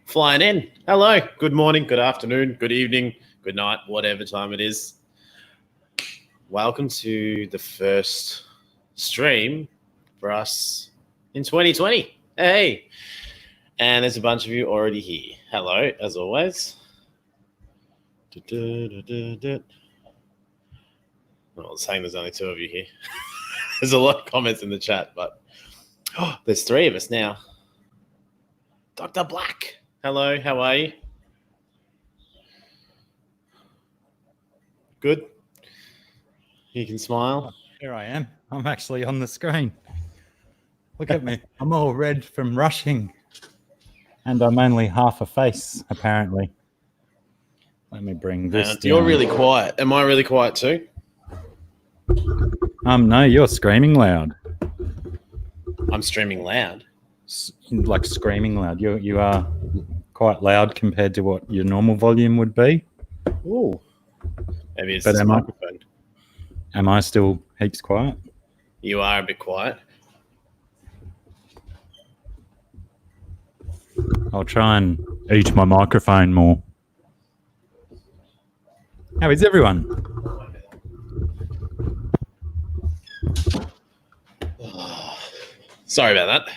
Flying in. Hello. Good morning, good afternoon, good evening, good night, whatever time it is. Welcome to the first stream for us in 2020. Hey. And there's a bunch of you already here. Hello, as always. Well, saying there's only two of you here. There's a lot of comments in the chat, but there's three of us now. Dr. Black. Hello, how are you? Good? You can smile. Here I am. I'm actually on the screen. Look at me. I'm all red from rushing. And I'm only half a face, apparently. Let me bring this down. You're really quiet. Am I really quiet too? No, you're screaming loud. I'm streaming loud? Like screaming loud. You are quite loud compared to what your normal volume would be. Ooh. Maybe it's the microphone. Am I still heaps quiet? You are a bit quiet. I'll try and eat my microphone more. How is everyone? Sorry about that.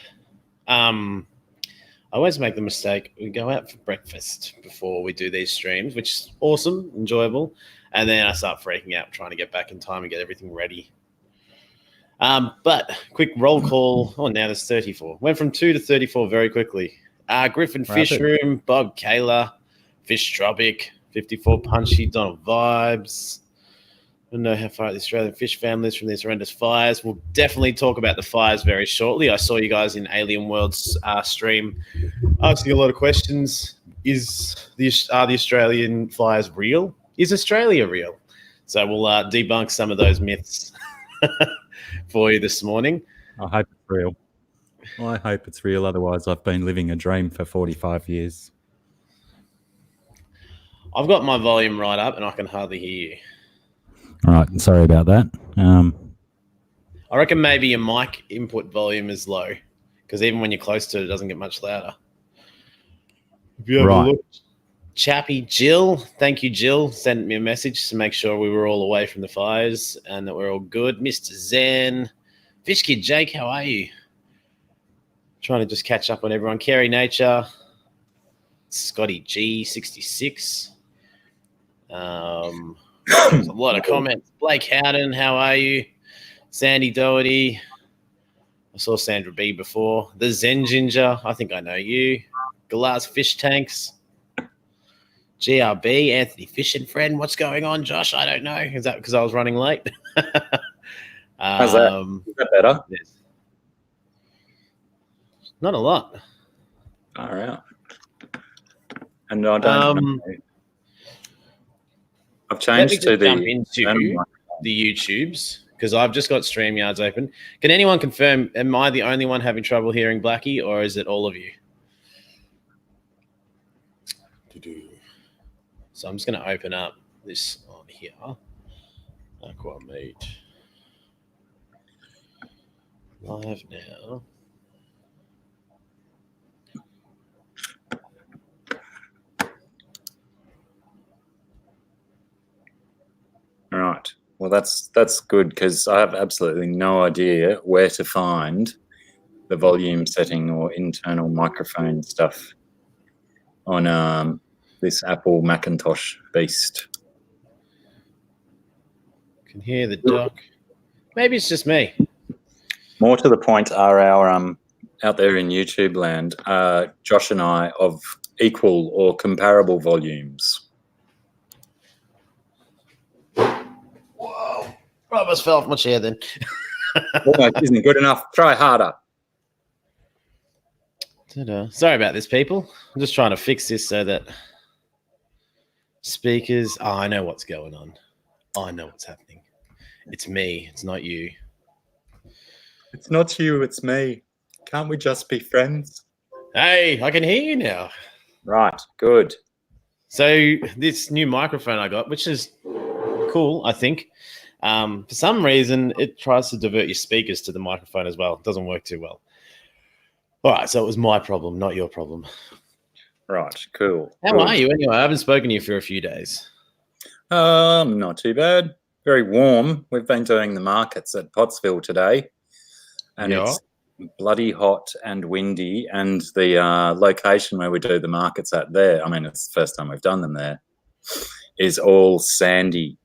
I always make the mistake. We go out for breakfast before we do these streams, which is awesome, enjoyable. And then I start freaking out trying to get back in time and get everything ready. But quick roll call. Oh, now there's 34. Went from 2 to 34 very quickly. Griffin Fish Room, Bob Kayla, Fish Tropic, 54 Punchy, Donald Vibes. I don't know how far the Australian fish fam lives from these horrendous fires. We'll definitely talk about the fires very shortly. I saw you guys in Alien World's stream asking a lot of questions. Are the Australian fires real? Is Australia real? So we'll debunk some of those myths for you this morning. I hope it's real. Well, I hope it's real. Otherwise, I've been living a dream for 45 years. I've got my volume right up and I can hardly hear you. All right. Sorry about that. I reckon maybe your mic input volume is low because even when you're close to it, it doesn't get much louder. If you have a look. Chappy Jill, thank you, Jill. Sent me a message to make sure we were all away from the fires and that we're all good. Mr. Zen, Fish Kid Jake, how are you? Trying to just catch up on everyone. Carrie Nature, Scotty G66. There's a lot of comments. Blake Howden, how are you? Sandy Doherty. I saw Sandra B before. The Zen Ginger, I think I know you. Glass Fish Tanks. GRB, Anthony Fishing Friend. What's going on, Josh? I don't know. Is that because I was running late? How's that? Is that better? Yes. Not a lot. All right. And I don't I've changed to jump into the YouTubes because I've just got StreamYards open. Can anyone confirm, am I the only one having trouble hearing Blackie or is it all of you? So I'm just going to open up this on here. Aqua Mate. Live now. All right. Well, that's good because I have absolutely no idea where to find the volume setting or internal microphone stuff on this Apple Macintosh beast. Can hear the doc. Maybe it's just me. More to the point are our out there in YouTube land, Josh and I of equal or comparable volumes. Whoa. I almost fell off my chair then. Almost isn't good enough. Try harder. Sorry about this, people. I'm just trying to fix this so that speakers... Oh, I know what's going on. I know what's happening. It's me. It's not you. It's not you. It's me. Can't we just be friends? Hey, I can hear you now. Right. Good. So this new microphone I got, which is cool, I think. For some reason, it tries to divert your speakers to the microphone as well. It doesn't work too well. All right, so it was my problem, not your problem. Right, cool. How Good. are you anyway? I haven't spoken to you for a few days. Not too bad. Very warm. We've been doing the markets at Pottsville today, and Yeah. it's bloody hot and windy. And the location where we do the markets at there, I mean, it's the first time we've done them there, is all sandy,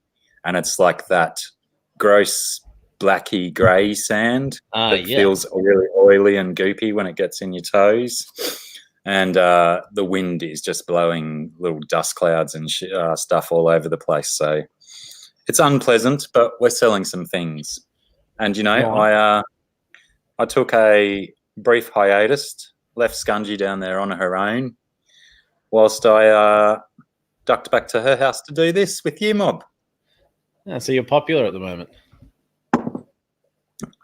and it's like that gross blacky grey sand that feels really oily and goopy when it gets in your toes. And the wind is just blowing little dust clouds and stuff all over the place. So it's unpleasant, but we're selling some things. And, you know, I took a brief hiatus, left Scungy down there on her own, whilst I ducked back to her house to do this with you, Mob. Yeah, so you're popular at the moment.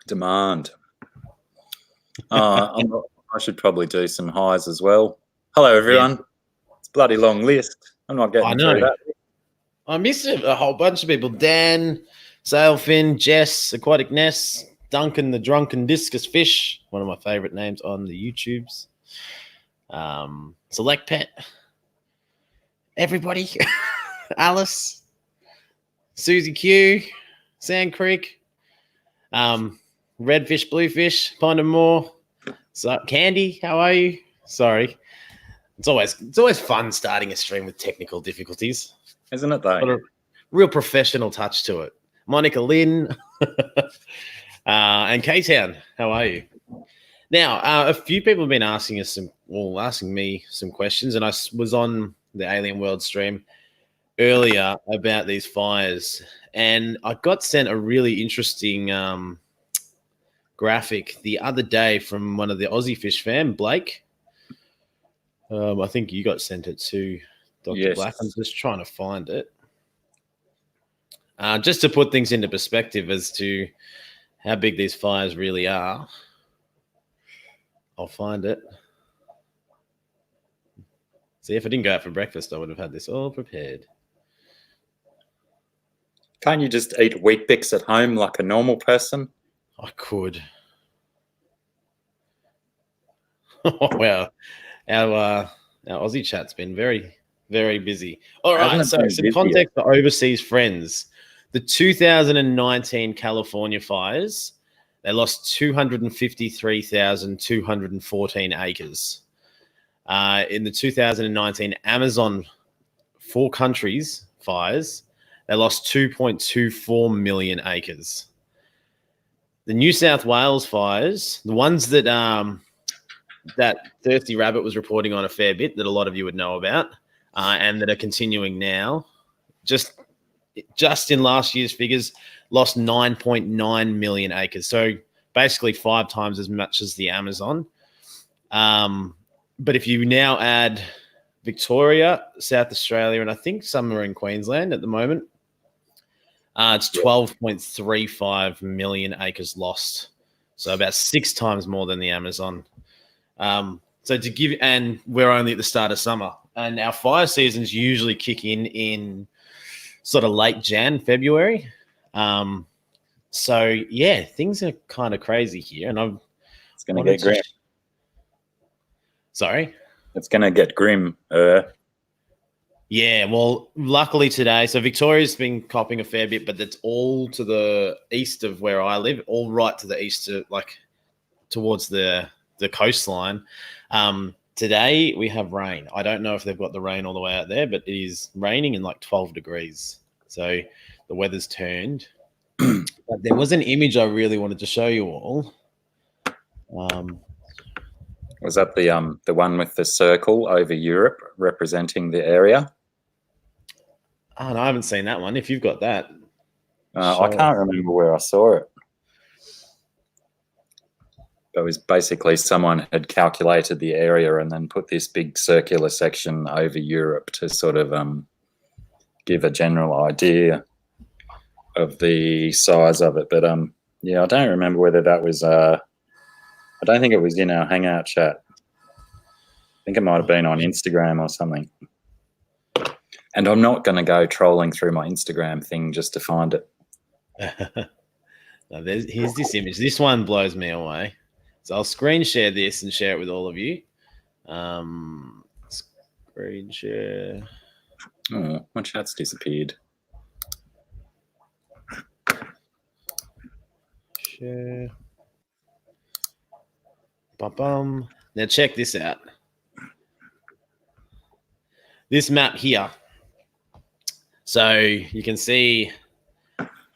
Demand. I should probably do some highs as well. Hello, everyone. Yeah. It's a bloody long list. I'm not getting through that. I missed a whole bunch of people. Dan, Sailfin, Jess, Aquatic Ness, Duncan the Drunken Discus Fish, one of my favourite names on the YouTubes. Select Pet. Everybody. Alice. Susie Q. Sand Creek. Redfish, Bluefish, Pond and More. So, Candy, how are you? Sorry. It's always fun starting a stream with technical difficulties. Isn't it, though? Got a real professional touch to it. Monica Lynn and K-Town, how are you? Now, a few people have been asking me some questions, and I was on the Alien World stream earlier about these fires, and I got sent a really interesting graphic the other day from one of the Aussie FISHFAM, Blake. I think you got sent it to Dr. Black. I'm just trying to find it. Just to put things into perspective as to how big these fires really are. I'll find it. See, if I didn't go out for breakfast, I would have had this all prepared. Can't you just eat Wheat Bix at home like a normal person? I could. Wow. Our Aussie chat's been very, very busy. All right, so some context for overseas friends. The 2019 California fires, they lost 253,214 acres. In the 2019 Amazon 4 countries fires, they lost 2.24 million acres. The New South Wales fires, the ones that that Thirsty Rabbit was reporting on a fair bit that a lot of you would know about, and that are continuing now, just in last year's figures, lost 9.9 million acres. So basically 5 times as much as the Amazon. But if you now add Victoria, South Australia, and I think some are in Queensland at the moment, it's 12.35 million acres lost. So about 6 times more than the Amazon. So to give, and we're only at the start of summer, and our fire seasons usually kick in sort of late Jan, February. So yeah, things are kind of crazy here, and it's going to get grim. Sorry, it's going to get grim. Yeah, well, luckily today, so Victoria's been copping a fair bit, but that's all to the east of where I live, all right to the east, like towards the coastline. Today we have rain. I don't know if they've got the rain all the way out there, but it is raining in like 12 degrees. So the weather's turned. But there was an image I really wanted to show you all. Was that the one with the circle over Europe representing the area? Oh, no, I haven't seen that one. If you've got that. I can't remember where I saw it. It was basically someone had calculated the area and then put this big circular section over Europe to sort of give a general idea of the size of it. But yeah, I don't remember whether that was I don't think it was in our Hangout chat. I think it might have been on Instagram or something. And I'm not going to go trolling through my Instagram thing just to find it. No, here's this image. This one blows me away. So I'll screen share this and share it with all of you. Screen share. Oh, my chat's disappeared. Share. Bum. Now check this out. This map here. So you can see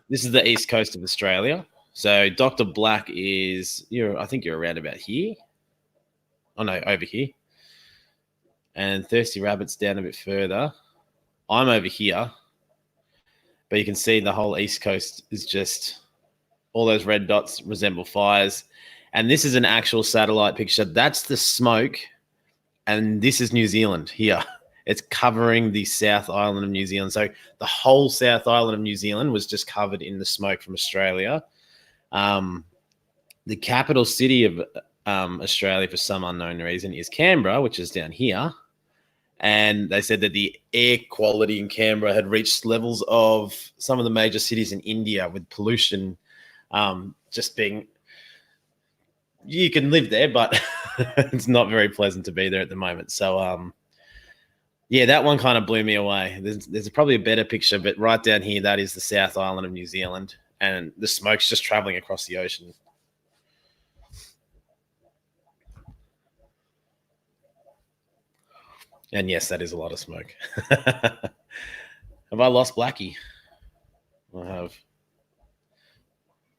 this is the east coast of Australia. So Dr. Black is I think you're around about here. Oh no, over here. And Thirsty Rabbit's down a bit further. I'm over here. But you can see the whole east coast is just all those red dots resemble fires. And this is an actual satellite picture. That's the smoke. And this is New Zealand here. It's covering the South Island of New Zealand. So the whole South Island of New Zealand was just covered in the smoke from Australia. The capital city of Australia, for some unknown reason, is Canberra, which is down here. And they said that the air quality in Canberra had reached levels of some of the major cities in India, with pollution just being... You can live there, but it's not very pleasant to be there at the moment. So, yeah, that one kind of blew me away. There's probably a better picture, but right down here, that is the South Island of New Zealand, and the smoke's just traveling across the ocean. And yes, that is a lot of smoke. Have I lost Blackie? I have.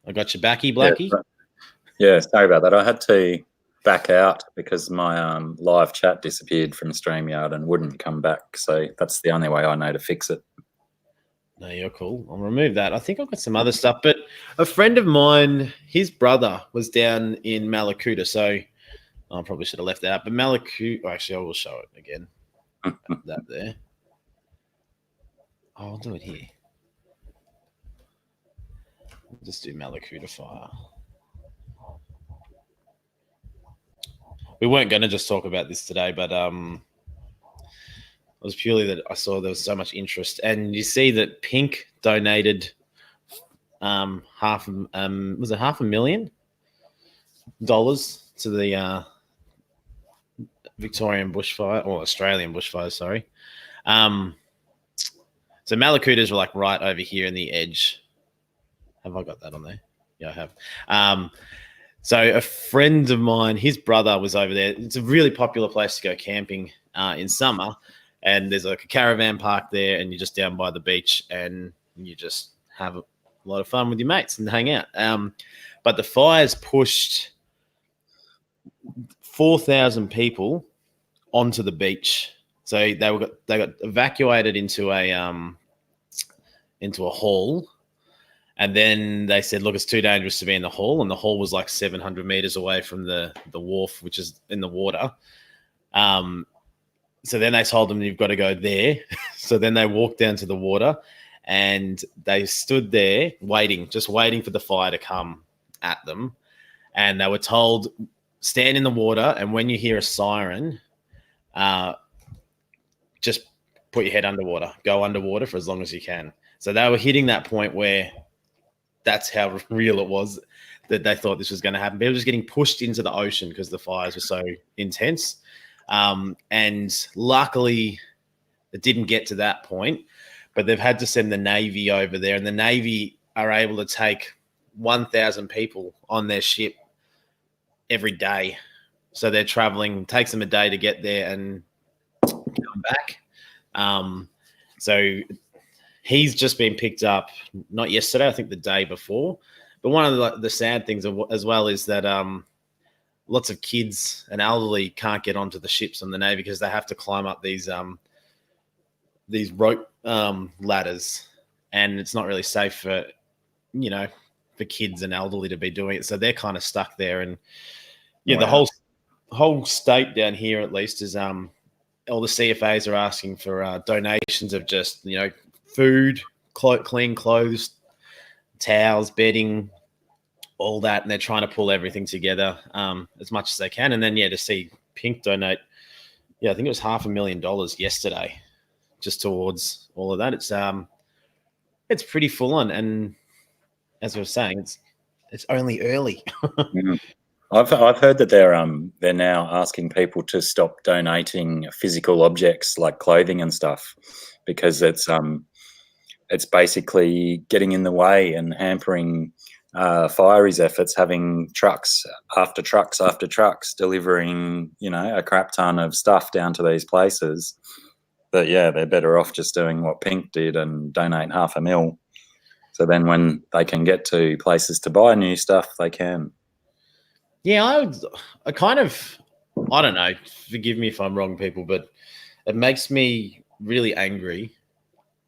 I got you backy, Blackie? Yeah, sorry about that. I had to back out because my live chat disappeared from StreamYard and wouldn't come back. So that's the only way I know to fix it. No, you're cool. I'll remove that. I think I've got some other stuff. But a friend of mine, his brother was down in Malakuta. So I probably should have left that out. But Malakuta, actually, I will show it again. That there. Oh, I'll do it here. I'll just do Malakuta fire. We weren't going to just talk about this today, but it was purely that I saw there was so much interest. And you see that Pink donated was it $500,000 to the Victorian bushfire, or Australian bushfire, sorry. So Malakutas were like right over here in the edge. Have I got that on there? Yeah, I have. So a friend of mine, his brother was over there. It's a really popular place to go camping in summer. And there's like a caravan park there, and you're just down by the beach, and you just have a lot of fun with your mates and hang out. But the fires pushed 4,000 people onto the beach. So they got evacuated into a hall. And then they said, look, it's too dangerous to be in the hall. And the hall was like 700 meters away from the wharf, which is in the water. So then they told them, you've got to go there. So then they walked down to the water, and they stood there just waiting for the fire to come at them. And they were told, stand in the water, and when you hear a siren, just put your head underwater. Go underwater for as long as you can. So they were hitting that point where that's how real it was, that they thought this was going to happen. They were just getting pushed into the ocean because the fires were so intense. And luckily, it didn't get to that point, but they've had to send the Navy over there, and the Navy are able to take 1,000 people on their ship every day. So they're traveling, takes them a day to get there and come back. So he's just been picked up, not yesterday, I think the day before. But one of the sad things as well is that lots of kids and elderly can't get onto the ships on the Navy because they have to climb up these rope ladders, and it's not really safe for kids and elderly to be doing it. So they're kind of stuck there. And yeah, the whole state down here at least is all the CFAs are asking for donations of just food, clean clothes, towels, bedding, all that, and they're trying to pull everything together as much as they can. And then to see Pink donate, I think it was $500,000 yesterday, just towards all of that. It's pretty full on, and as I was saying, it's only early. I've heard that they're they're now asking people to stop donating physical objects like clothing and stuff, because it's basically getting in the way and hampering Fireys' efforts, having trucks after trucks after trucks delivering, a crap ton of stuff down to these places. But yeah, they're better off just doing what Pink did and donate $500,000. So then when they can get to places to buy new stuff, they can. Yeah, I don't know, forgive me if I'm wrong, people, but it makes me really angry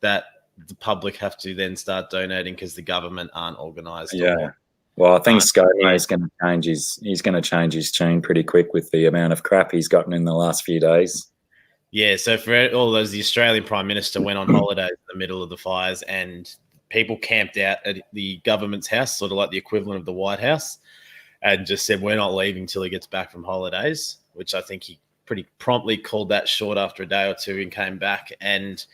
that the public have to then start donating because the government aren't organised. Yeah. Well, I think ScoMo is going to change he's going to change his tune pretty quick with the amount of crap he's gotten in the last few days. Yeah, so for all those, the Australian Prime Minister went on holiday in the middle of the fires and people camped out at the government's house, sort of like the equivalent of the White House, and just said, we're not leaving till he gets back from holidays, which I think he pretty promptly called that short after a day or two and came back. And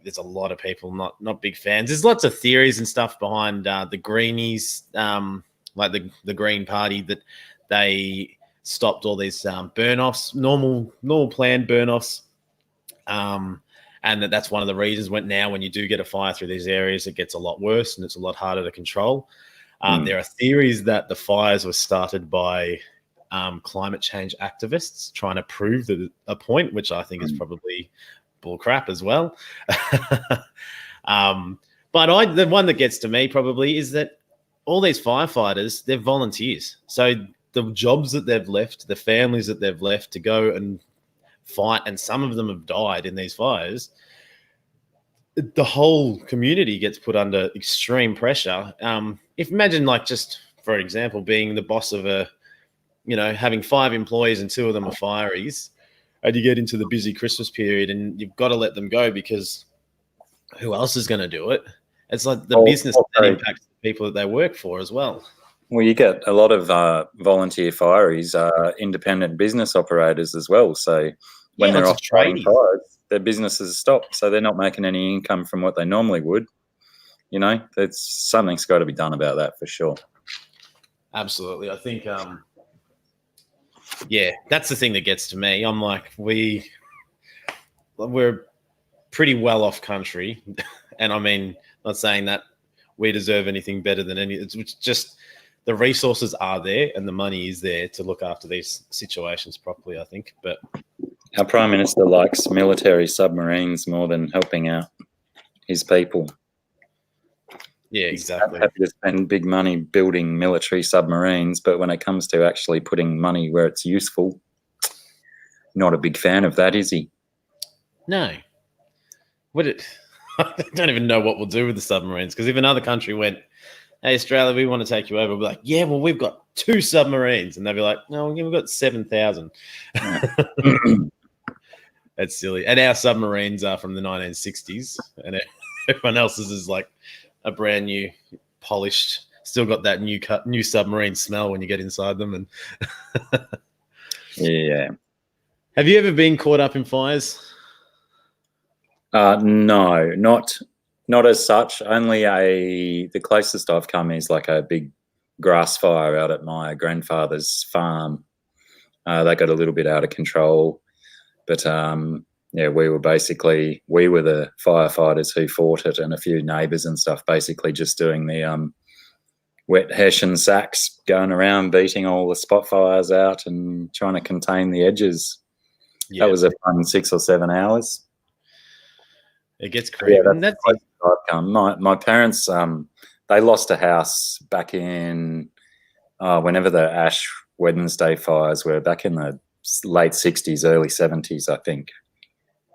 there's a lot of people not big fans. There's lots of theories and stuff behind the Greenies, like the Green Party, that they stopped all these burn-offs, normal planned burn-offs, and that's one of the reasons when you do get a fire through these areas, it gets a lot worse and it's a lot harder to control. There are theories that the fires were started by climate change activists trying to prove a point, which I think is probably bull crap as well. But the one that gets to me probably is that all these firefighters, they're volunteers. So the jobs that they've left, the families that they've left to go and fight, and some of them have died in these fires, the whole community gets put under extreme pressure. If imagine, like, just for example, being the boss of having 5 employees and 2 of them are fireys, and you get into the busy Christmas period and you've got to let them go because who else is going to do it? It's like the business that impacts the people that they work for as well. Well, you get a lot of volunteer fireys, independent business operators as well. So when they're off fighting fires, their businesses stop. So they're not making any income from what they normally would. Something's got to be done about that for sure. Absolutely. I think, that's the thing that gets to me. I'm like, we're a pretty well-off country. And I mean, not saying that we deserve anything better than it's just the resources are there and the money is there to look after these situations properly, I think. But our Prime Minister likes military submarines more than helping out his people. Yeah, exactly. He's happy to spend big money building military submarines, but when it comes to actually putting money where it's useful, not a big fan of that, is he? No. I don't even know what we'll do with the submarines, because if another country went, hey, Australia, we want to take you over, we'll be like, yeah, well, we've got 2 submarines. And they'll be like, no, we've got 7,000. That's silly. And our submarines are from the 1960s, and everyone else's is like a brand new, polished, still got that new submarine smell when you get inside them. And yeah. Have you ever been caught up in fires? No, not as such. Only the closest I've come is like a big grass fire out at my grandfather's farm. That got a little bit out of control, but we were the firefighters who fought it, and a few neighbours and stuff, basically just doing the wet hessian sacks, going around beating all the spot fires out and trying to contain the edges. Yeah. That was a fun 6 or 7 hours. It gets crazy. Yeah, that's my parents, they lost a house back in whenever the Ash Wednesday fires were, back in the late 60s, early 70s, I think.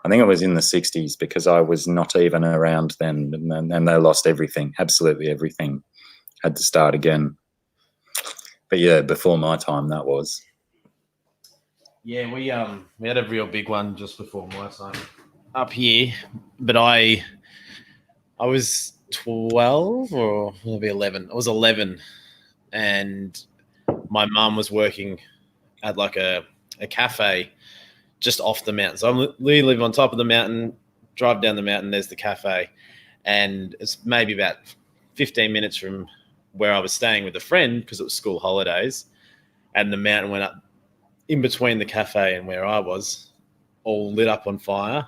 I think it was in the 60s, because I was not even around then, and they lost everything, absolutely everything. Had to start again. But yeah, before my time, that was. Yeah, we had a real big one just before my time up here, but I was 12 or maybe 11. I was 11, and my mum was working at like a cafe just off the mountain. So we live on top of the mountain, drive down the mountain, there's the cafe, and it's maybe about 15 minutes from where I was staying with a friend, because it was school holidays, and the mountain went up in between the cafe and where I was, all lit up on fire.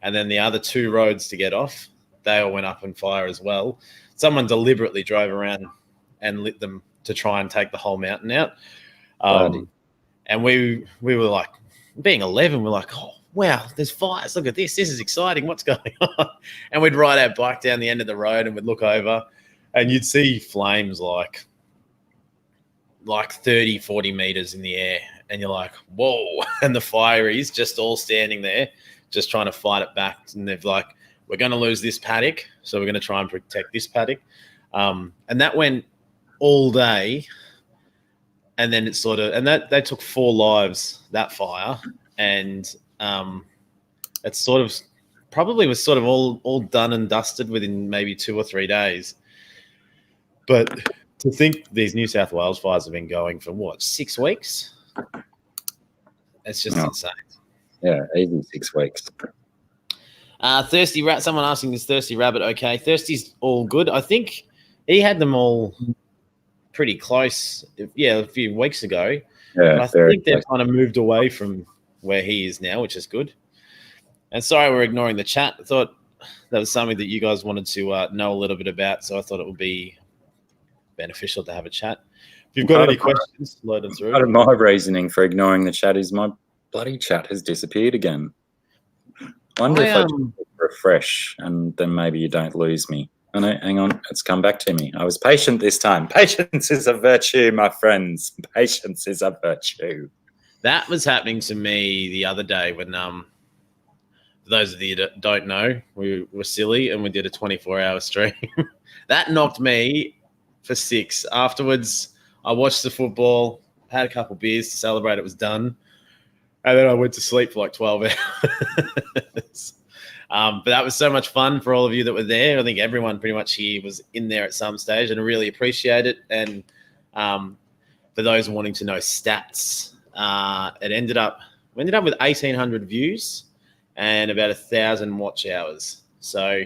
And then the other 2 roads to get off, they all went up on fire as well. Someone deliberately drove around and lit them to try and take the whole mountain out. And we were like, being 11, we're like, oh, wow, there's fires. Look at this. This is exciting. What's going on? And we'd ride our bike down the end of the road and we'd look over and you'd see flames like 30, 40 meters in the air. And you're like, whoa. And the fire is just all standing there, just trying to fight it back. And they're like, we're going to lose this paddock, so we're going to try and protect this paddock. And that went all day. And then it sort of, and that they took 4 lives, that fire. And it sort of probably was sort of all done and dusted within maybe 2 or 3 days. But to think these New South Wales fires have been going for what, 6 weeks? It's just insane. Yeah, easy 6 weeks. Thirsty Rat, someone asking, is Thirsty Rabbit okay? Thirsty's all good. I think he had them all pretty close, a few weeks ago. Yeah, I think they've kind of moved away from where he is now, which is good. And sorry we're ignoring the chat. I thought that was something that you guys wanted to know a little bit about, so I thought it would be beneficial to have a chat. If you've got any questions, load them through. Part of my reasoning for ignoring the chat is my bloody chat has disappeared again. I wonder if I just refresh and then maybe you don't lose me. Oh, no, hang on. It's come back to me. I was patient this time. Patience is a virtue, my friends. Patience is a virtue. That was happening to me the other day when, for those of you that don't know, we were silly and we did a 24-hour stream. That knocked me for 6. Afterwards, I watched the football, had a couple beers to celebrate it was done, and then I went to sleep for like 12 hours. But that was so much fun for all of you that were there. I think everyone pretty much here was in there at some stage, and I really appreciate it. And for those wanting to know stats, we ended up with 1,800 views and about 1,000 watch hours. So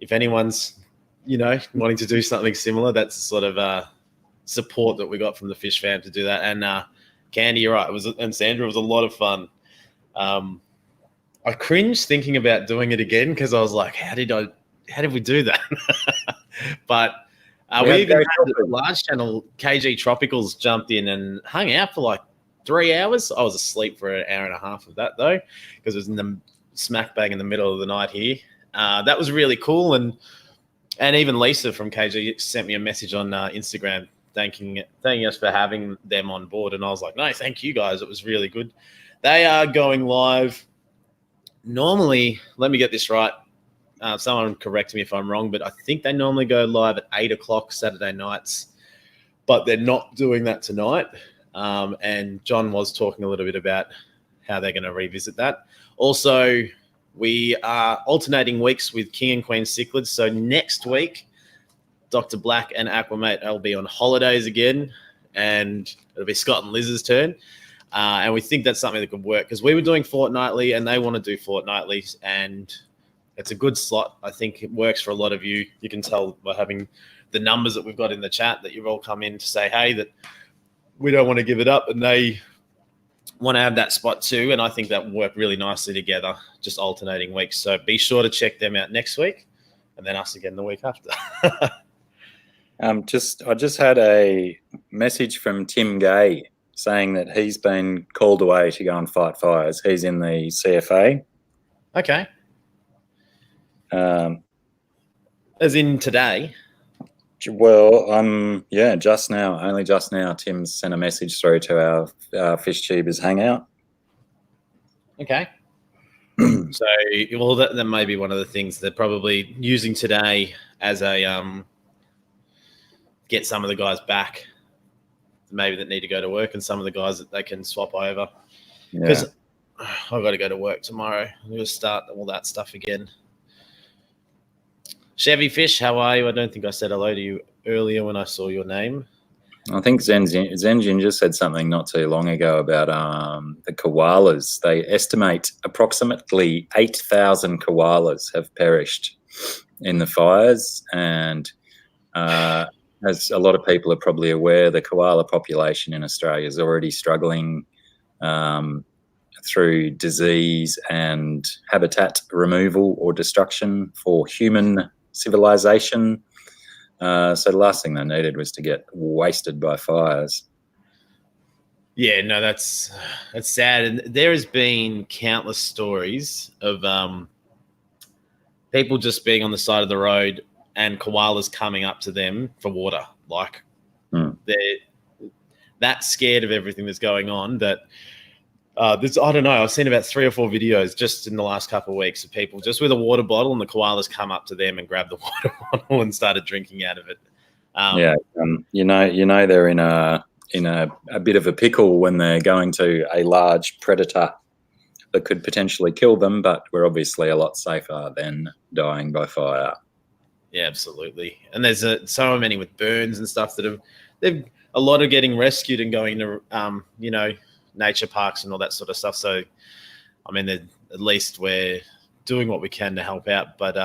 if anyone's, wanting to do something similar, that's the sort of support that we got from the FISHFAM to do that. And Candy, you're right. And Sandra, it was a lot of fun. I cringed thinking about doing it again because I was like, how did we do that? But we even had a large channel, KG Tropicals, jumped in and hung out for like 3 hours. I was asleep for an hour and a half of that though, because it was in the smack bang in the middle of the night here. That was really cool. And even Lisa from KG sent me a message on Instagram thanking us for having them on board. And I was like, no, thank you guys. It was really good. They are going live. Normally, let me get this right. Someone correct me if I'm wrong, but I think they normally go live at 8 o'clock Saturday nights, but they're not doing that tonight. And John was talking a little bit about how they're going to revisit that. Also, we are alternating weeks with King and Queen cichlids. So next week, Dr. Black and Aqua Mate will be on holidays again, and it'll be Scott and Liz's turn. And we think that's something that could work because we were doing fortnightly and they want to do fortnightly, and it's a good slot. I think it works for a lot of you. You can tell by having the numbers that we've got in the chat that you've all come in to say, hey, that we don't want to give it up, and they want to have that spot too. And I think that will work really nicely together, just alternating weeks. So be sure to check them out next week and then us again the week after. I just had a message from Tim Gay saying that he's been called away to go and fight fires. He's in the CFA. Okay. As in today? Well, only just now Tim's sent a message through to our Fish Tubers hangout. Okay. So, well, that may be one of the things they're probably using today as a get some of the guys back, maybe that need to go to work, and some of the guys that they can swap over. Because I've got to go to work tomorrow. I'm going to start all that stuff again. Chevy Fish, how are you? I don't think I said hello to you earlier when I saw your name. I think Zenjin just said something not too long ago about the koalas. They estimate approximately 8,000 koalas have perished in the fires, and as a lot of people are probably aware, the koala population in Australia is already struggling through disease and habitat removal or destruction for human civilization. So the last thing they needed was to get wasted by fires. Yeah, no, that's sad. And there has been countless stories of people just being on the side of the road and koalas coming up to them for water. Like they're that scared of everything that's going on that I don't know. I've seen about 3 or 4 videos just in the last couple of weeks of people just with a water bottle, and the koalas come up to them and grab the water bottle and started drinking out of it. You know they're in a bit of a pickle when they're going to a large predator that could potentially kill them, but we're obviously a lot safer than dying by fire. Yeah, absolutely. And there's so many with burns and stuff that they've a lot of getting rescued and going to nature parks and all that sort of stuff. So, I mean, at least we're doing what we can to help out. But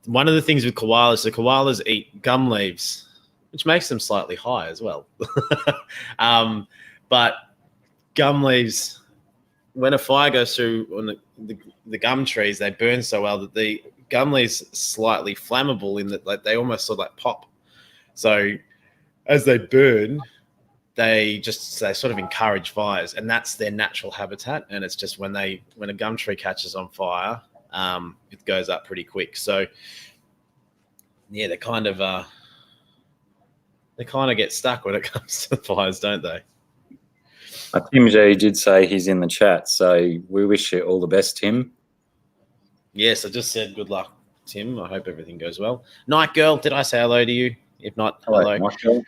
one of the things with koalas, the koalas eat gum leaves, which makes them slightly high as well. But gum leaves, when a fire goes through on the gum trees, they burn so well that the gum leaves slightly flammable in that, like, they almost sort of like pop. So as they burn, they sort of encourage fires, and that's their natural habitat. And it's just when a gum tree catches on fire, it goes up pretty quick. So yeah, they kind of get stuck when it comes to fires, don't they? Tim G did say he's in the chat, so we wish you all the best, Tim. Yes, I just said good luck, Tim. I hope everything goes well. Night Girl, did I say hello to you? If not, hello. Night Girl.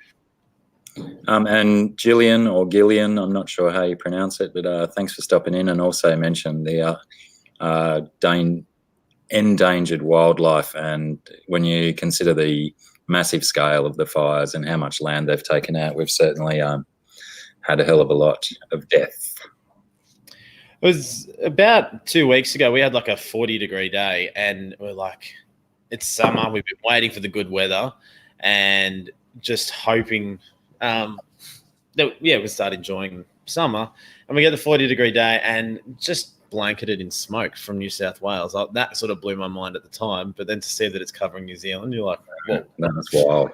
And Gillian or Gillian, I'm not sure how you pronounce it, but thanks for stopping in, and also mention the endangered wildlife. And when you consider the massive scale of the fires and how much land they've taken out, we've certainly had a hell of a lot of death. It was about 2 weeks ago. We had like a 40-degree day, and we're like, it's summer. We've been waiting for the good weather and just hoping we start enjoying summer. And we get the 40-degree day and just blanketed in smoke from New South Wales. That sort of blew my mind at the time. But then to see that it's covering New Zealand, you're like, whoa. That's wild.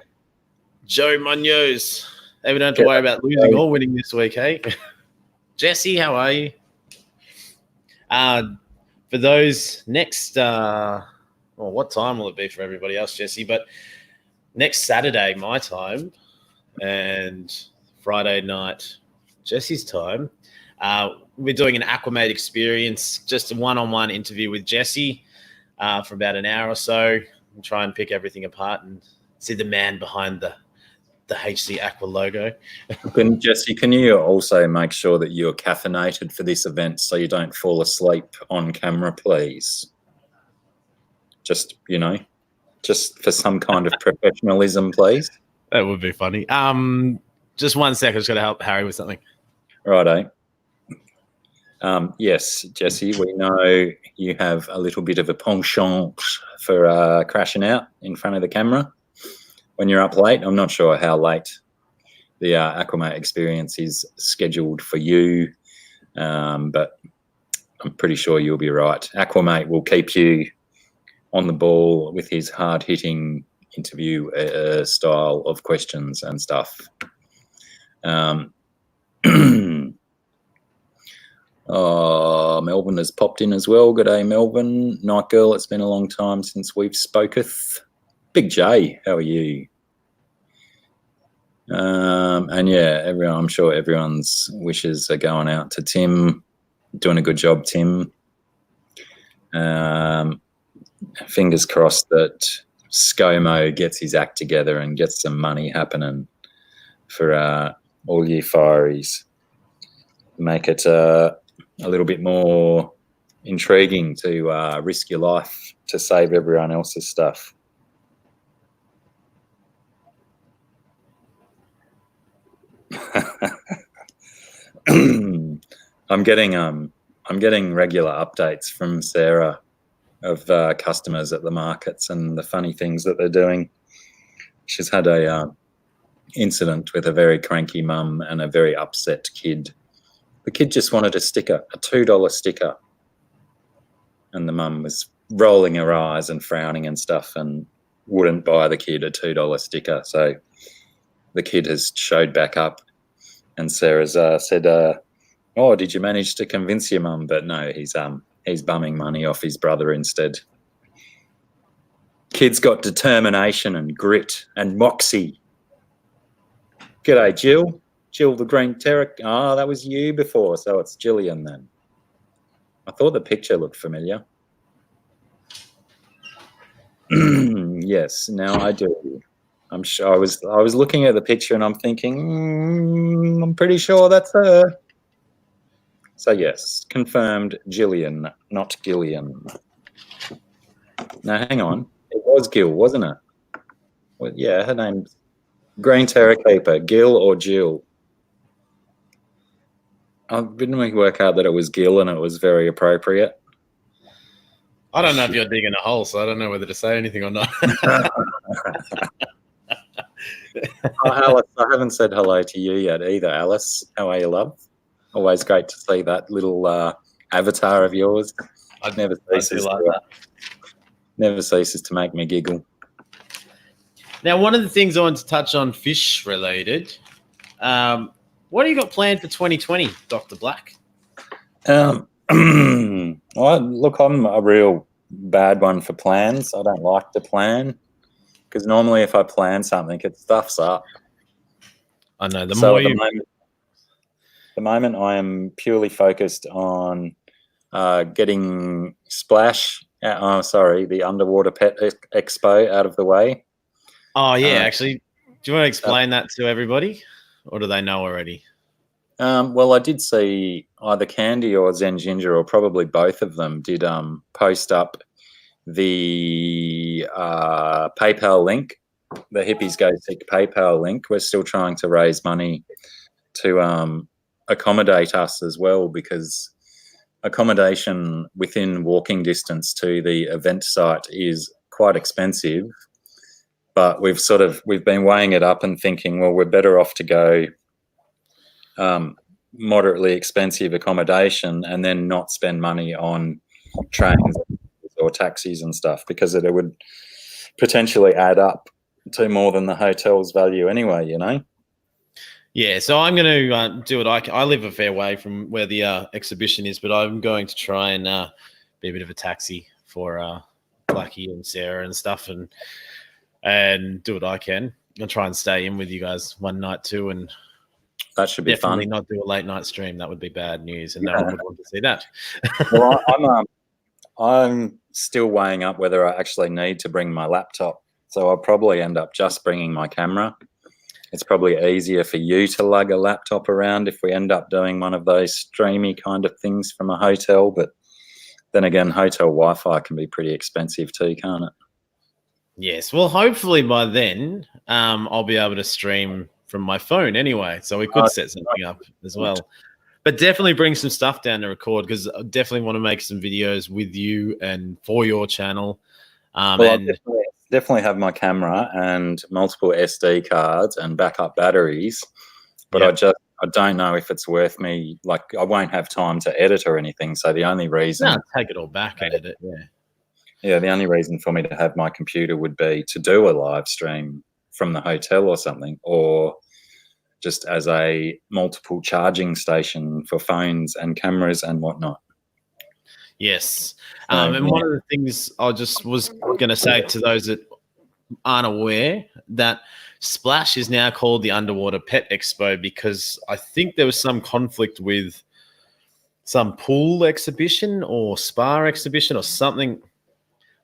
Joe Munoz. They don't have to worry about losing or winning this week, hey? Jesse, how are you? For those next, what time will it be for everybody else, Jesse? But next Saturday, my time, and Friday night, Jesse's time, we're doing an Aqua Mate experience, just a one-on-one interview with Jesse for about an hour or so. We'll try and pick everything apart and see the man behind the HC Aqua logo. Jesse, can you also make sure that you're caffeinated for this event so you don't fall asleep on camera, please? Just for some kind of professionalism, please. That would be funny. Just 1 second. I've just got to help Harry with something. Righto. Yes, Jesse, we know you have a little bit of a penchant for crashing out in front of the camera when you're up late. I'm not sure how late the Aqua Mate experience is scheduled for you, but I'm pretty sure you'll be right. Aqua Mate will keep you on the ball with his hard-hitting interview style of questions and stuff. Melbourne has popped in as well. Good day, Melbourne. Night Girl, it's been a long time since we've spoketh. Big J, how are you? And yeah, I'm sure everyone's wishes are going out to Tim. Doing a good job, Tim. Fingers crossed that ScoMo gets his act together and gets some money happening for all you fireys. Make it a little bit more intriguing to risk your life to save everyone else's stuff. I'm getting regular updates from Sarah of customers at the markets and the funny things that they're doing. She's had a incident with a very cranky mum and a very upset kid. The kid just wanted a sticker, a $2 sticker. And the mum was rolling her eyes and frowning and stuff and wouldn't buy the kid a $2 sticker. So the kid has showed back up, and Sarah's said, oh, did you manage to convince your mum? But no, he's bumming money off his brother instead. Kid's got determination and grit and moxie. G'day, Jill. Jill the Green Terrac. Oh, that was you before, so it's Jillian then. I thought the picture looked familiar. Yes, now I do. I'm sure I was looking at the picture and I'm thinking, I'm pretty sure that's her. So yes, confirmed Jillian, not Gillian. Now hang on, it was Gil, wasn't it? Well, yeah, her name's Green Terror Keeper, Gil or Jill. Didn't we work out that it was Gil and it was very appropriate? I don't know if you're digging a hole, so I don't know whether to say anything or not. Oh, Alice, I haven't said hello to you yet either, Alice. How are you, love? Always great to see that little avatar of yours. I'd never ceases like to, that. Never ceases to make me giggle. Now, one of the things I want to touch on fish related, what do you got planned for 2020, Dr. Black? Well, look, I'm a real bad one for plans. I don't like to plan because normally if I plan something, it stuffs up. I know. The moment I am purely focused on getting Splash, the Underwater Pet Expo out of the way. Oh, yeah. Actually, do you want to explain that to everybody, or do they know already? Well, I did see either Candy or Zen Ginger, or probably both of them, did post up the PayPal link, the Hippies Go Sick PayPal link. We're still trying to raise money to accommodate us as well, because accommodation within walking distance to the event site is quite expensive. But we've been weighing it up and thinking, well, we're better off to go moderately expensive accommodation and then not spend money on trains or taxis and stuff, because it would potentially add up to more than the hotel's value anyway, you know? Yeah, so I'm going to do what I live a fair way from where the exhibition is, but I'm going to try and be a bit of a taxi for Blackie and Sarah and stuff, and do what I can. I'll try and stay in with you guys one night too, and that should be definitely fun. Not do a late night stream. That would be bad news, and no one would want to see that. Well, I'm still weighing up whether I actually need to bring my laptop, so I'll probably end up just bringing my camera. It's probably easier for you to lug a laptop around if we end up doing one of those streamy kind of things from a hotel, but then again, hotel Wi-Fi can be pretty expensive too, can't it? Yes. Well, hopefully by then I'll be able to stream from my phone anyway, so we could set something up as well. But definitely bring some stuff down to record, because I definitely want to make some videos with you and for your channel. Well, and definitely have my camera and multiple SD cards and backup batteries, but I don't know if it's worth me. Like, I won't have time to edit or anything. So the only reason take it all back, edit it. Yeah, the only reason for me to have my computer would be to do a live stream from the hotel or something, or just as a multiple charging station for phones and cameras and whatnot. Yes. And one of the things I just was going to say to those that aren't aware, that Splash is now called the Underwater Pet Expo, because I think there was some conflict with some pool exhibition or spa exhibition or something.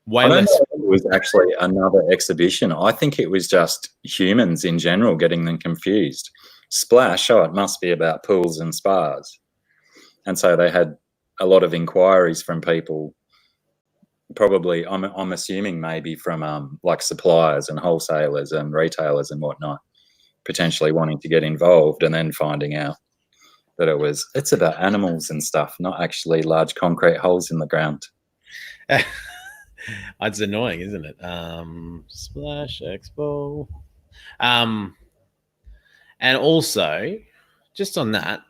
I don't know if it was actually another exhibition. I think it was just humans in general getting them confused. Splash, it must be about pools and spas. And so they had a lot of inquiries from people, probably, I'm assuming maybe from like suppliers and wholesalers and retailers and whatnot, potentially wanting to get involved, and then finding out that it's about animals and stuff, not actually large concrete holes in the ground. It's annoying, isn't it? Splash Expo. And also, just on that,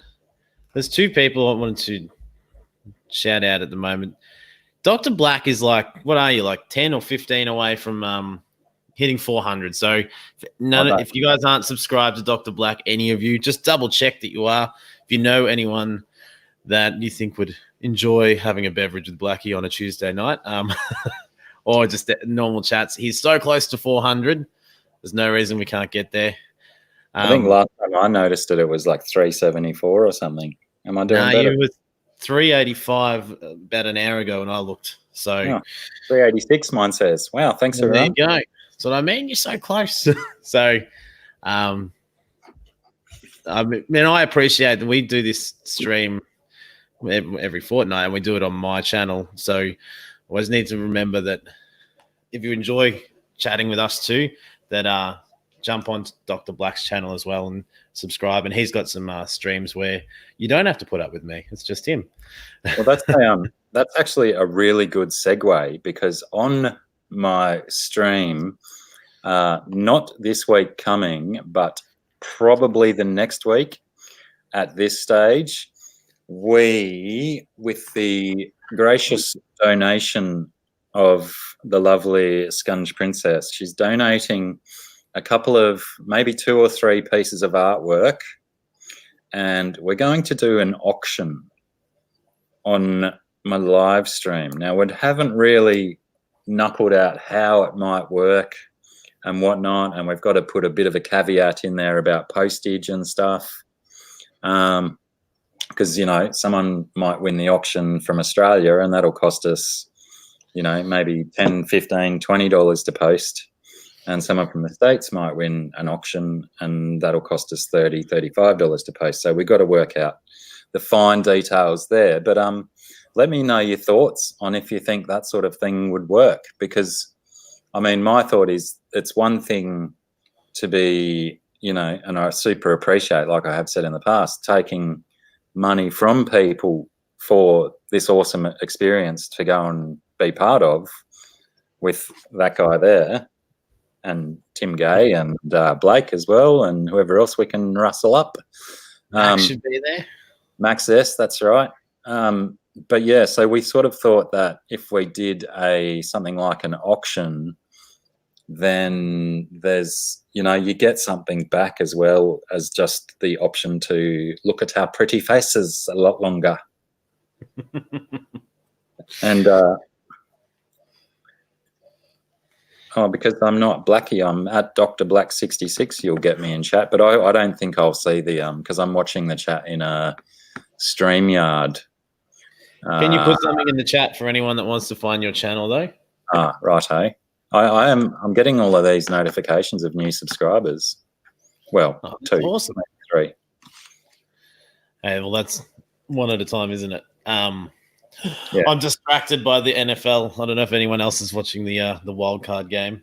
there's two people I wanted to shout out at the moment. Dr. Black is like, what are you, like 10 or 15 away from hitting 400. So if you guys aren't subscribed to Dr. Black, any of you, just double check that you are. If you know anyone that you think would enjoy having a beverage with Blackie on a Tuesday night, or just normal chats, he's so close to 400. There's no reason we can't get there. I think last time I noticed it was like 374 or something. Am I doing better? You were 385 about an hour ago when I looked. So 386, mine says. Wow, thanks for there you go. That's what I mean. You're so close. So, I mean, I appreciate that we do this stream every fortnight, and we do it on my channel. So, always need to remember that if you enjoy chatting with us too, that jump on Dr. Black's channel as well and subscribe. And he's got some streams where you don't have to put up with me. It's just him. Well, that's actually a really good segue, because on my stream, not this week coming, but probably the next week at this stage, we, with the gracious donation of the lovely Scunge Princess, she's donating a couple of maybe 2 or 3 pieces of artwork, and we're going to do an auction on my live stream. Now, we haven't really knuckled out how it might work and whatnot, and we've got to put a bit of a caveat in there about postage and stuff, because, you know, someone might win the auction from Australia and that'll cost us, you know, maybe $10, $15, $20 to post. And someone from the States might win an auction and that'll cost us $30, $35 to post. So we've got to work out the fine details there. But let me know your thoughts on if you think that sort of thing would work. Because, I mean, my thought is it's one thing to be, you know, and I super appreciate, like I have said in the past, taking money from people for this awesome experience to go and be part of with that guy there, and Tim Gay and Blake as well, and whoever else we can rustle up. Max should be there. Max S, that's right. But yeah, so we sort of thought that if we did something like an auction, then there's, you know, you get something back as well as just the option to look at our pretty faces a lot longer. And because I'm not Blackie, I'm at Dr. Black66. You'll get me in chat, but I don't think I'll see the because I'm watching the chat in a StreamYard. Can you put something in the chat for anyone that wants to find your channel, though? Righto. I'm getting all of these notifications of new subscribers. Well, 2, awesome. 3. Hey, well, that's one at a time, isn't it? Yeah. I'm distracted by the NFL. I don't know if anyone else is watching the wild card game.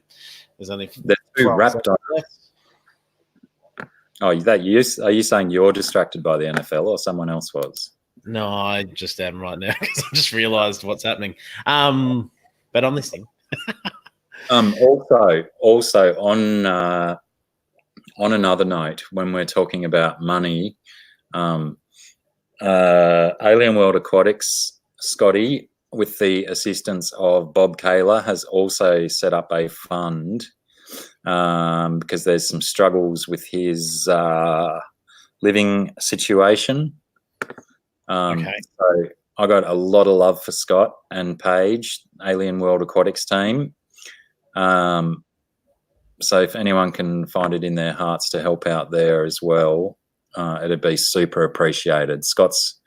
There's only they're too wrapped on it. Oh, are you saying you're distracted by the NFL or someone else was? No, I just am right now because I just realised what's happening. But I'm listening. Also on another note, when we're talking about money, Alien World Aquatics, Scotty, with the assistance of Bob Kaler, has also set up a fund because there's some struggles with his living situation. Okay. So I got a lot of love for Scott and Paige, Alien World Aquatics team. So if anyone can find it in their hearts to help out there as well, it'd be super appreciated. Scott's,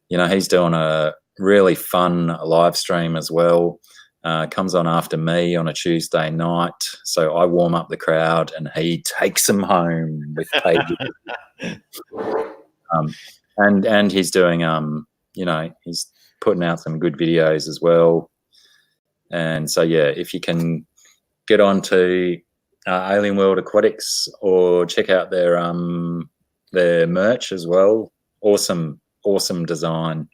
you know, he's doing a really fun live stream as well. Comes on after me on a Tuesday night. So I warm up the crowd and he takes them home with Paige. And he's doing, you know, he's putting out some good videos as well. And so, yeah, if you can get on to Alien World Aquatics or check out their merch as well. Awesome design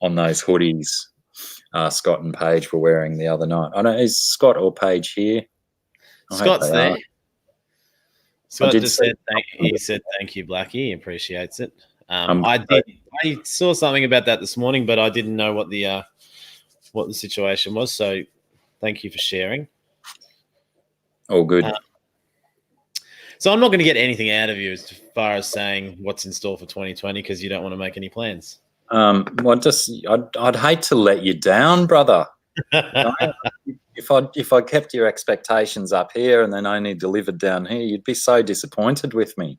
on those hoodies Scott and Paige were wearing the other night. I don't know, is Scott or Paige here? Scott's there. Scott just said he said thank you, Blackie. He appreciates it. I saw something about that this morning, but I didn't know what the situation was. So thank you for sharing. All good. So I'm not going to get anything out of you as far as saying what's in store for 2020 because you don't want to make any plans. Well, I'd hate to let you down, brother. If I kept your expectations up here and then only delivered down here, you'd be so disappointed with me.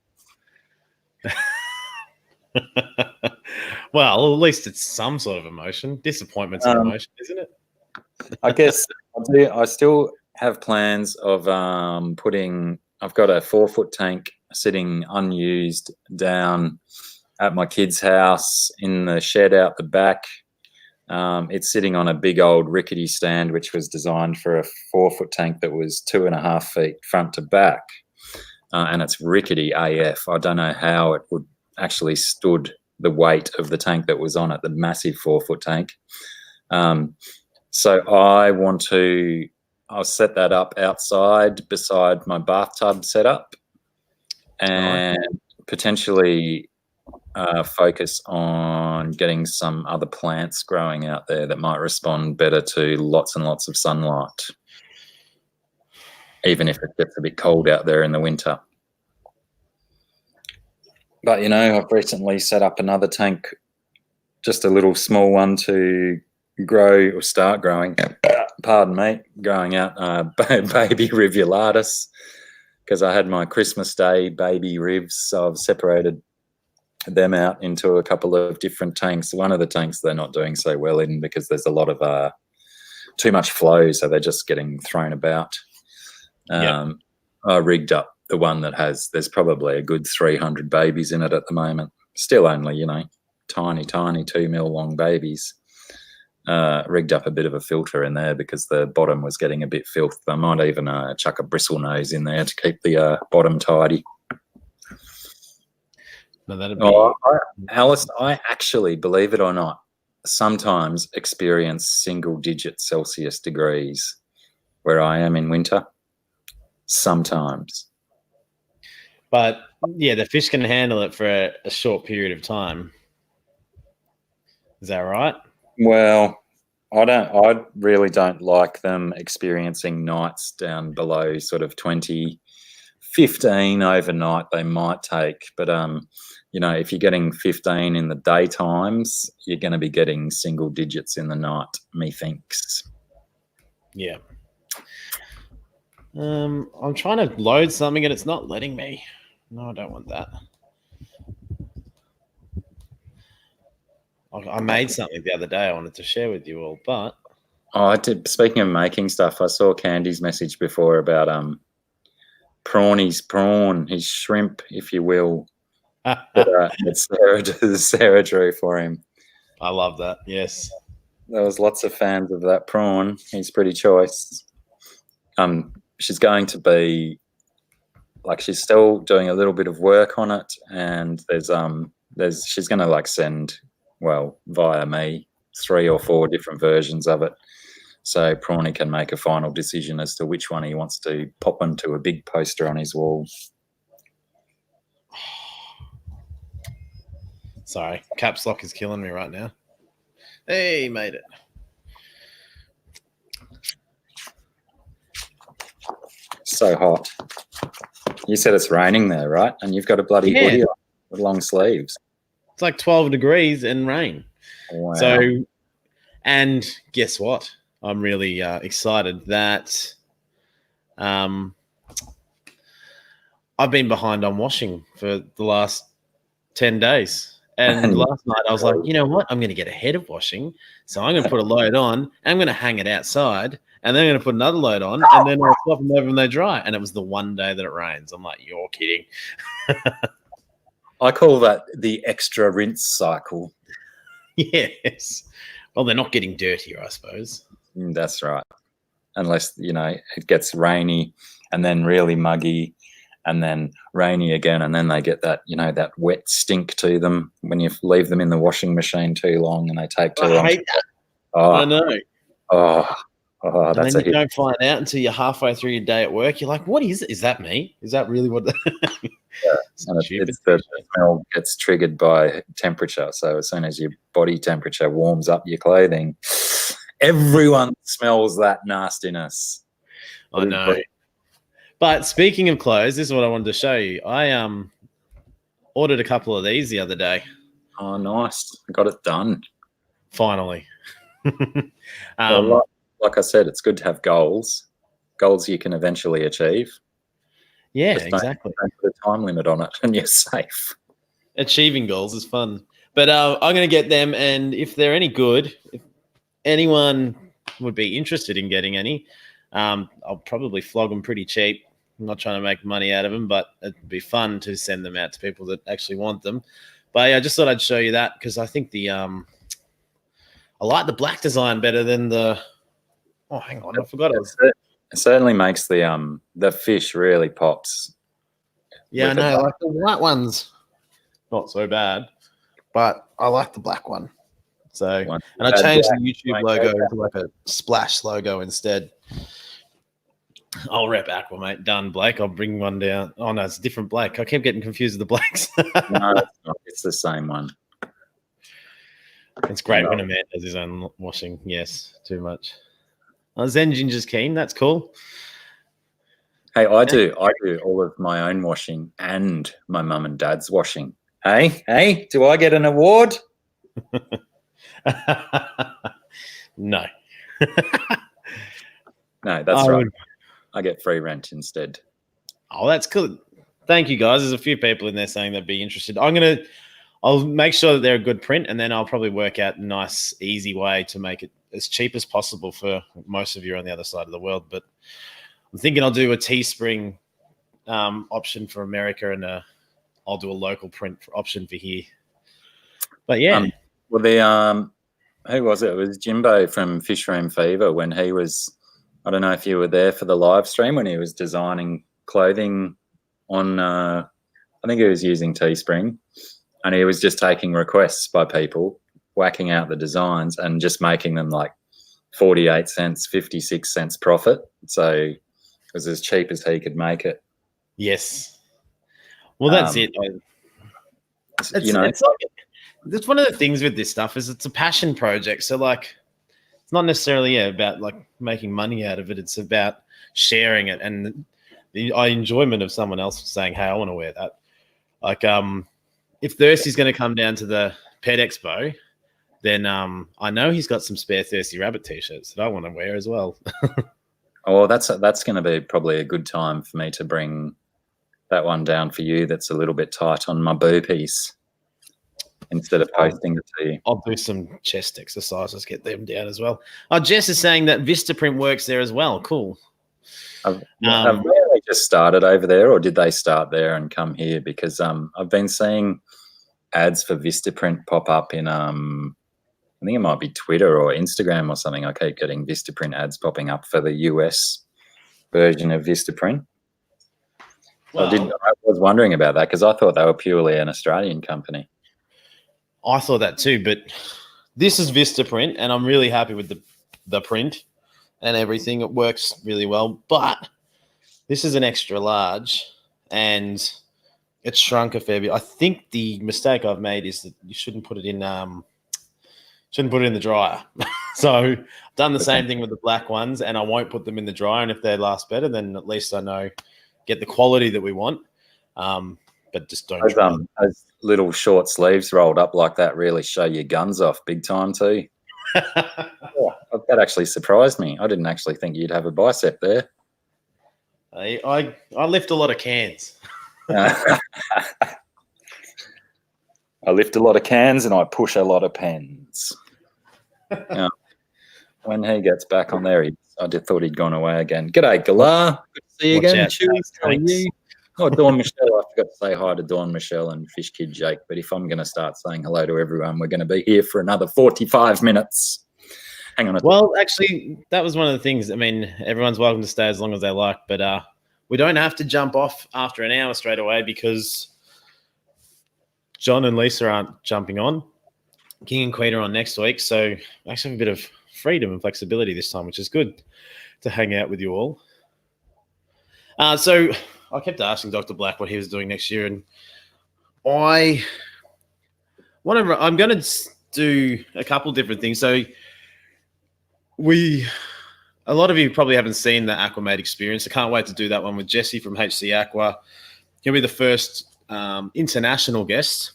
Well, at least it's some sort of emotion. Disappointment's an emotion, isn't it? I guess I still have plans of putting. I've got a 4-foot tank sitting unused down at my kid's house in the shed out the back. It's sitting on a big old rickety stand, which was designed for a 4-foot tank that was 2.5 feet front to back, and it's rickety AF. I don't know how it would actually stood the weight of the tank that was on it, the massive 4-foot tank. So I'll set that up outside beside my bathtub setup and potentially focus on getting some other plants growing out there that might respond better to lots and lots of sunlight, even if it gets a bit cold out there in the winter. But, I've recently set up another tank, just a little small one to grow or start growing, growing out baby rivulatus, because I had my Christmas Day baby rivs, so I've separated them out into a couple of different tanks. One of the tanks they're not doing so well in because there's a lot of too much flow, so they're just getting thrown about. I rigged up the one that there's probably a good 300 babies in it at the moment. Still only, tiny 2 mil long babies. Rigged up a bit of a filter in there because the bottom was getting a bit filthy. I might even chuck a bristle nose in there to keep the bottom tidy. No, that'd be... Alice, I actually, believe it or not, sometimes experience single-digit Celsius degrees where I am in winter. Sometimes. But, yeah, the fish can handle it for a short period of time. Is that right? Well, I really don't like them experiencing nights down below sort of 20, 15 overnight they might take. But, if you're getting 15 in the daytimes, you're going to be getting single digits in the night, methinks. Yeah. I'm trying to load something and it's not letting me. No, I don't want that. I made something the other day I wanted to share with you all, but... Oh, I did. Speaking of making stuff, I saw Candy's message before about Prawny's prawn, his shrimp, if you will. That Sarah drew for him. I love that, yes. There was lots of fans of that prawn. He's pretty choice. She's going to be... she's still doing a little bit of work on it, and she's going to send... via me, 3 or 4 different versions of it. So Prawny can make a final decision as to which one he wants to pop into a big poster on his wall. Sorry, caps lock is killing me right now. Hey, made it. So hot. You said it's raining there, right? And you've got a bloody hoodie on with long sleeves. It's like 12 degrees and rain. Wow. So, and guess what? I'm really excited that I've been behind on washing for the last 10 days. And last night I was like, you know what? I'm going to get ahead of washing. So I'm going to put a load on and I'm going to hang it outside. And then I'm going to put another load on and then I'll swap them over when they dry. And it was the one day that it rains. I'm like, you're kidding. I call that the extra rinse cycle. Yes. Well, they're not getting dirtier, I suppose. That's right. Unless, it gets rainy and then really muggy and then rainy again. And then they get that, that wet stink to them when you leave them in the washing machine too long and they take too long. I hate that. I know. Oh, Oh, And that's then a you hit. don't find out until you're halfway through your day at work. You're like, what is it? Is that me? Is that really what? And Stupid. it's the smell gets triggered by temperature. So as soon as your body temperature warms up your clothing, everyone smells that nastiness. I know. But speaking of clothes, this is what I wanted to show you. I ordered a couple of these the other day. Oh, nice. I got it done. Finally. Well, like I said, it's good to have goals you can eventually achieve. Yeah, Just exactly. don't put a time limit on it and you're safe. Achieving goals is fun. But I'm going to get them, and if they're any good, if anyone would be interested in getting any, I'll probably flog them pretty cheap. I'm not trying to make money out of them, but it'd be fun to send them out to people that actually want them. But yeah, I just thought I'd show you that because I think I like the black design better than the. Oh, hang on, I forgot it was. It certainly makes the fish really pops. Yeah, I know. Like the white one's not so bad, but I like the black one. So, and I changed the YouTube logo to like a splash logo instead. I'll rep Aqua Mate. Done, Blake. I'll bring one down. Oh no, it's a different Blake. I keep getting confused with the Blakes. No, it's not. It's the same one. It's great when a man does his own washing. Yes, too much. Oh, Zen Ginger's keen. That's cool. Hey, I do all of my own washing and my mum and dad's washing. Hey, do I get an award? No. No, that's right. I get free rent instead. Oh, that's cool. Thank you, guys. There's a few people in there saying they'd be interested. I'll make sure that they're a good print, and then I'll probably work out a nice, easy way to make it as cheap as possible for most of you on the other side of the world. But I'm thinking I'll do a Teespring option for America, and I'll do a local print option for here. But yeah. Who was it? It was Jimbo from FISHFAM Fever when he was, I don't know if you were there for the live stream when he was designing clothing on, I think he was using Teespring, and he was just taking requests by people, whacking out the designs and just making them like 48 cents, 56 cents profit. So it was as cheap as he could make it. Yes. Well, that's it. It's one of the things with this stuff is it's a passion project. So like, it's not necessarily about like making money out of it. It's about sharing it and the enjoyment of someone else saying, "Hey, I want to wear that." Like, if Thirsty's going to come down to the Pet Expo, then I know he's got some spare Thirsty Rabbit t-shirts that I want to wear as well. Oh, that's going to be probably a good time for me to bring that one down for you. That's a little bit tight on my boopies. Instead of posting it to you, I'll do some chest exercises, get them down as well. Oh, Jess is saying that Vistaprint works there as well. Cool. Have they just started over there, or did they start there and come here? Because I've been seeing ads for Vistaprint pop up in I think it might be Twitter or Instagram or something. I keep getting Vistaprint ads popping up for the US version of Vistaprint. Well, I was wondering about that because I thought they were purely an Australian company. I thought that too, but this is Vistaprint, and I'm really happy with the print and everything. It works really well, but this is an extra large, and it's shrunk a fair bit. I think the mistake I've made is that you shouldn't put it in the dryer. So I've done the same thing with the black ones, and I won't put them in the dryer. And if they last better, then at least I know get the quality that we want. But just don't. Those little short sleeves rolled up like that really show your guns off big time too. That actually surprised me. I didn't actually think you'd have a bicep there. I lift a lot of cans. I lift a lot of cans and I push a lot of pens. When he gets back on there, I just thought he'd gone away again. G'day, Galar. Good to see you again. Cheers. How are you? Oh, Dawn Michelle. I forgot to say hi to Dawn Michelle and Fish Kid Jake. But if I'm going to start saying hello to everyone, we're going to be here for another 45 minutes. Hang on. Well, actually, that was one of the things. I mean, everyone's welcome to stay as long as they like, but we don't have to jump off after an hour straight away because John and Lisa aren't jumping on. King and Queen are on next week, so I actually have a bit of freedom and flexibility this time, which is good to hang out with you all. So I kept asking Dr. Black what he was doing next year, and I'm going to do a couple different things. So a lot of you probably haven't seen the Aqua Mate experience. I can't wait to do that one with Jesse from HC Aqua. He'll be the first international guest.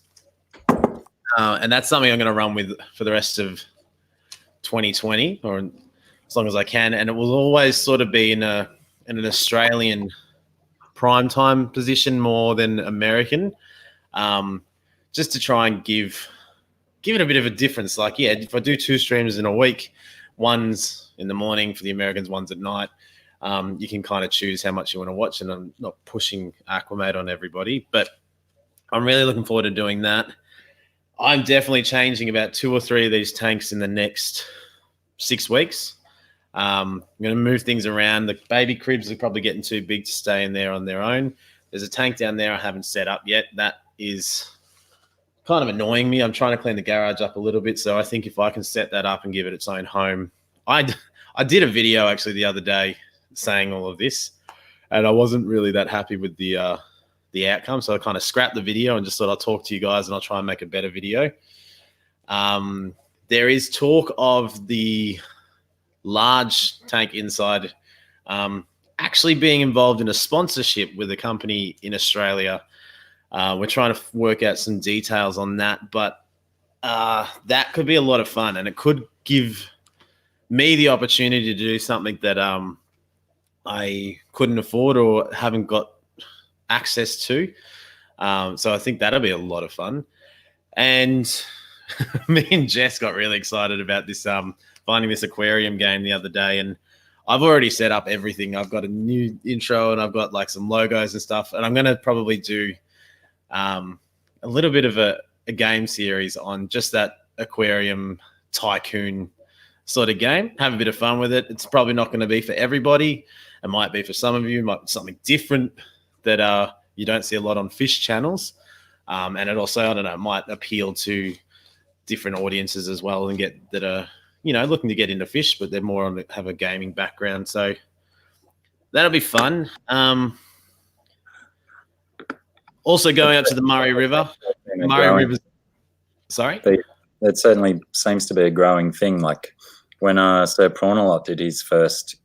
And that's something I'm going to run with for the rest of 2020, or as long as I can. And it will always sort of be in an Australian primetime position more than American, just to try and give it a bit of a difference. Like, yeah, if I do 2 streams in a week, one's in the morning for the Americans, one's at night. You can kind of choose how much you want to watch, and I'm not pushing Aqua Mate on everybody, but I'm really looking forward to doing that. I'm definitely changing about 2 or 3 of these tanks in the next 6 weeks. I'm going to move things around. The baby cribs are probably getting too big to stay in there on their own. There's a tank down there I haven't set up yet. That is kind of annoying me. I'm trying to clean the garage up a little bit, so I think if I can set that up and give it its own home. I did a video actually the other day saying all of this, and I wasn't really that happy with the outcome, so I kind of scrapped the video and just thought I'll talk to you guys and I'll try and make a better video. There is talk of the large tank inside actually being involved in a sponsorship with a company in Australia. We're trying to work out some details on that, but that could be a lot of fun, and it could give me the opportunity to do something that I couldn't afford or haven't got access to. So I think that'll be a lot of fun. And me and Jess got really excited about this, finding this aquarium game the other day, and I've already set up everything. I've got a new intro and I've got like some logos and stuff, and I'm going to probably do a little bit of a game series on just that aquarium tycoon sort of game. Have a bit of fun with it. It's probably not going to be for everybody. It might be for some of you. It might be something different that you don't see a lot on fish channels. And it also, I don't know, might appeal to different audiences as well, and that are, looking to get into fish, but they're more have a gaming background. So that'll be fun. Also going up to the Murray River. Sorry? That certainly seems to be a growing thing. Like when Sir Prawnalot did his first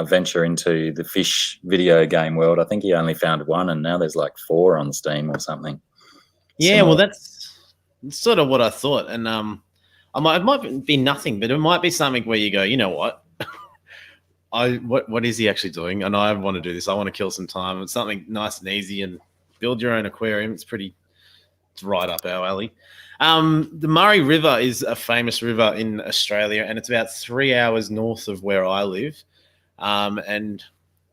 venture into the fish video game world, I think he only found 1, and now there's like 4 on Steam or something. Yeah, well, that's sort of what I thought. And it might be nothing, but it might be something where you go, you know what? What is he actually doing? And I want to do this. I want to kill some time. It's something nice and easy, and build your own aquarium. It's right up our alley. The Murray River is a famous river in Australia, and it's about 3 hours north of where I live. And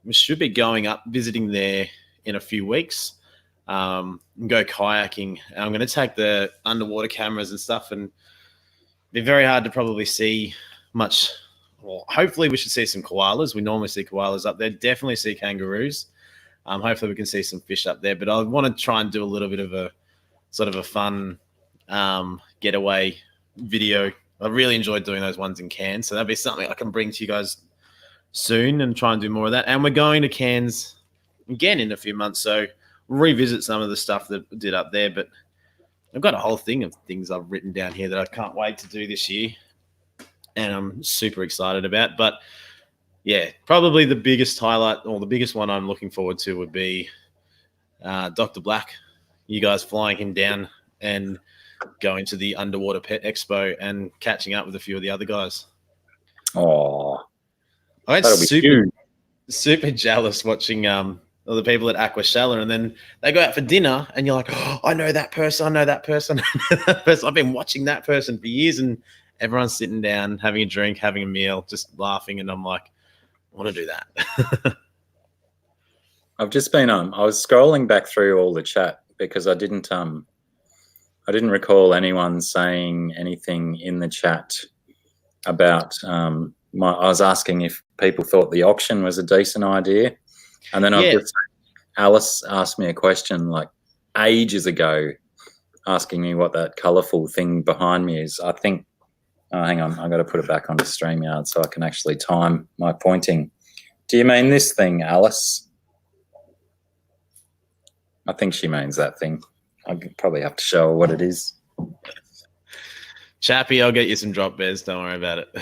we should be going up, visiting there in a few weeks, and go kayaking. And I'm going to take the underwater cameras and stuff, and it'd be very hard to probably see much. Well, hopefully we should see some koalas. We normally see koalas up there. Definitely see kangaroos. Hopefully we can see some fish up there. But I want to try and do a little bit of a sort of a fun getaway video. I really enjoyed doing those ones in Cairns, so that'd be something I can bring to you guys soon and try and do more of that. And we're going to Cairns again in a few months, so we'll revisit some of the stuff that we did up there. But I've got a whole thing of things I've written down here that I can't wait to do this year, and I'm super excited about. But yeah, probably the biggest highlight, or the biggest one I'm looking forward to, would be Dr. Black. You guys flying him down and going to the Underwater Pet Expo and catching up with a few of the other guys. Oh, I was super jealous watching the people at Aqua Sheller, and then they go out for dinner, and you're like, oh, I know that person, I know that person, I know that person. I've been watching that person for years, and everyone's sitting down, having a drink, having a meal, just laughing, and I'm like, I want to do that. I've just been I was scrolling back through all the chat because I didn't recall anyone saying anything in the chat about I was asking if people thought the auction was a decent idea, and then Alice asked me a question like ages ago, asking me what that colourful thing behind me is. I think Oh, hang on. I've got to put it back onto StreamYard so I can actually time my pointing. Do you mean this thing, Alice? I think she means that thing. I probably have to show her what it is. Chappie, I'll get you some drop bears. Don't worry about it.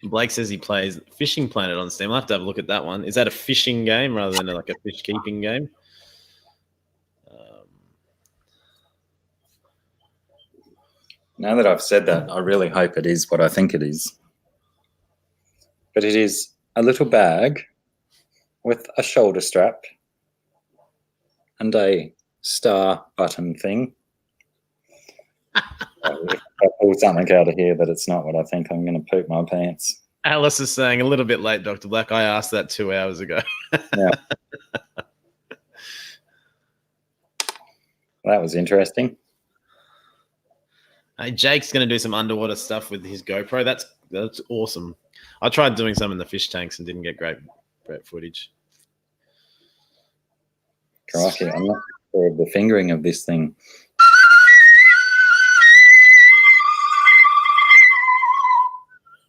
Blake says he plays Fishing Planet on Steam. I'll have to have a look at that one. Is that a fishing game rather than like a fish keeping game? Now that I've said that, I really hope it is what I think it is. But it is a little bag with a shoulder strap and a star button thing. If I pull something out of here that it's not what I think, I'm going to poop my pants. Alice is saying a little bit late, Dr. Black. I asked that 2 hours ago. Yeah. That was interesting. Hey, Jake's going to do some underwater stuff with his GoPro. That's awesome. I tried doing some in the fish tanks and didn't get great footage. Crikey, I'm not sure of the fingering of this thing.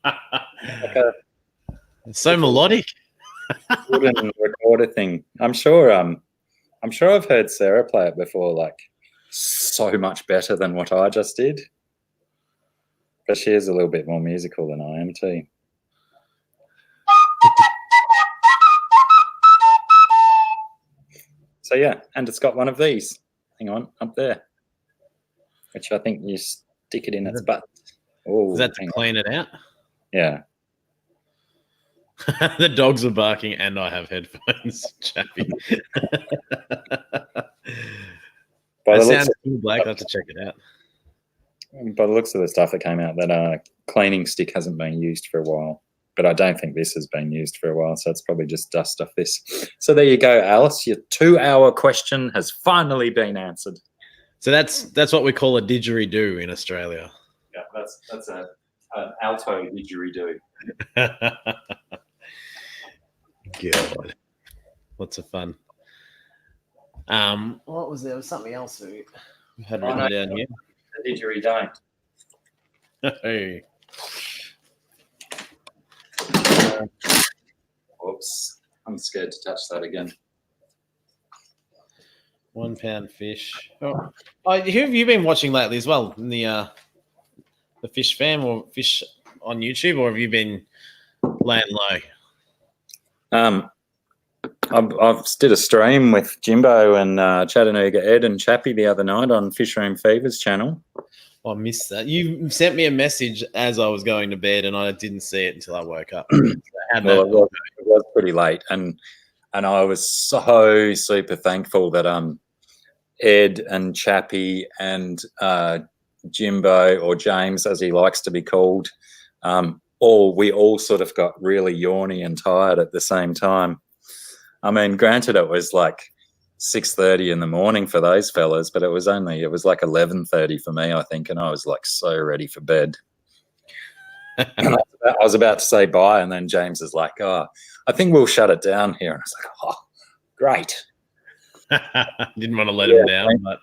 Like It's so melodic. wooden recorder thing. I'm sure I've heard Sarah play it before, like so much better than what I just did. But she is a little bit more musical than I am too. So yeah, and it's got one of these. Hang on, up there. Which I think you stick it in its butt. Oh, Is that to clean it out? Yeah. The dogs are barking and I have headphones, Chappie. By That the, looks sounds cool, Blake. I'll have to check it out. by the looks of the stuff that came out, that cleaning stick hasn't been used for a while. But I don't think this has been used for a while, so it's probably just dust off this. So there you go, Alice. Your 2-hour question has finally been answered. So that's what we call a didgeridoo in Australia. Yeah, that's an alto didgeridoo. God, lots of fun. What was there? Was something else we had written down here. The didgeridoo. Hey. Whoops. I'm scared to touch that again. 1 pound fish. Oh, who have you been watching lately as well? In the FISHFAM or Fish on YouTube, or have you been laying low? I did a stream with Jimbo and Chattanooga Ed and Chappie the other night on Fish Room Fever's channel. I missed that. You sent me a message as I was going to bed, and I didn't see it until I woke up. Well, it was pretty late, and I was so super thankful that Ed and Chappie and Jimbo, or James as he likes to be called, we all sort of got really yawny and tired at the same time. I mean, granted, it was like 6:30 in the morning for those fellas, but it was like 11:30 for me, I think, and I was like so ready for bed. And I was about to say bye, and then James is like, "Oh, I think we'll shut it down here." And I was like, "Oh, great." Didn't want to let him down, but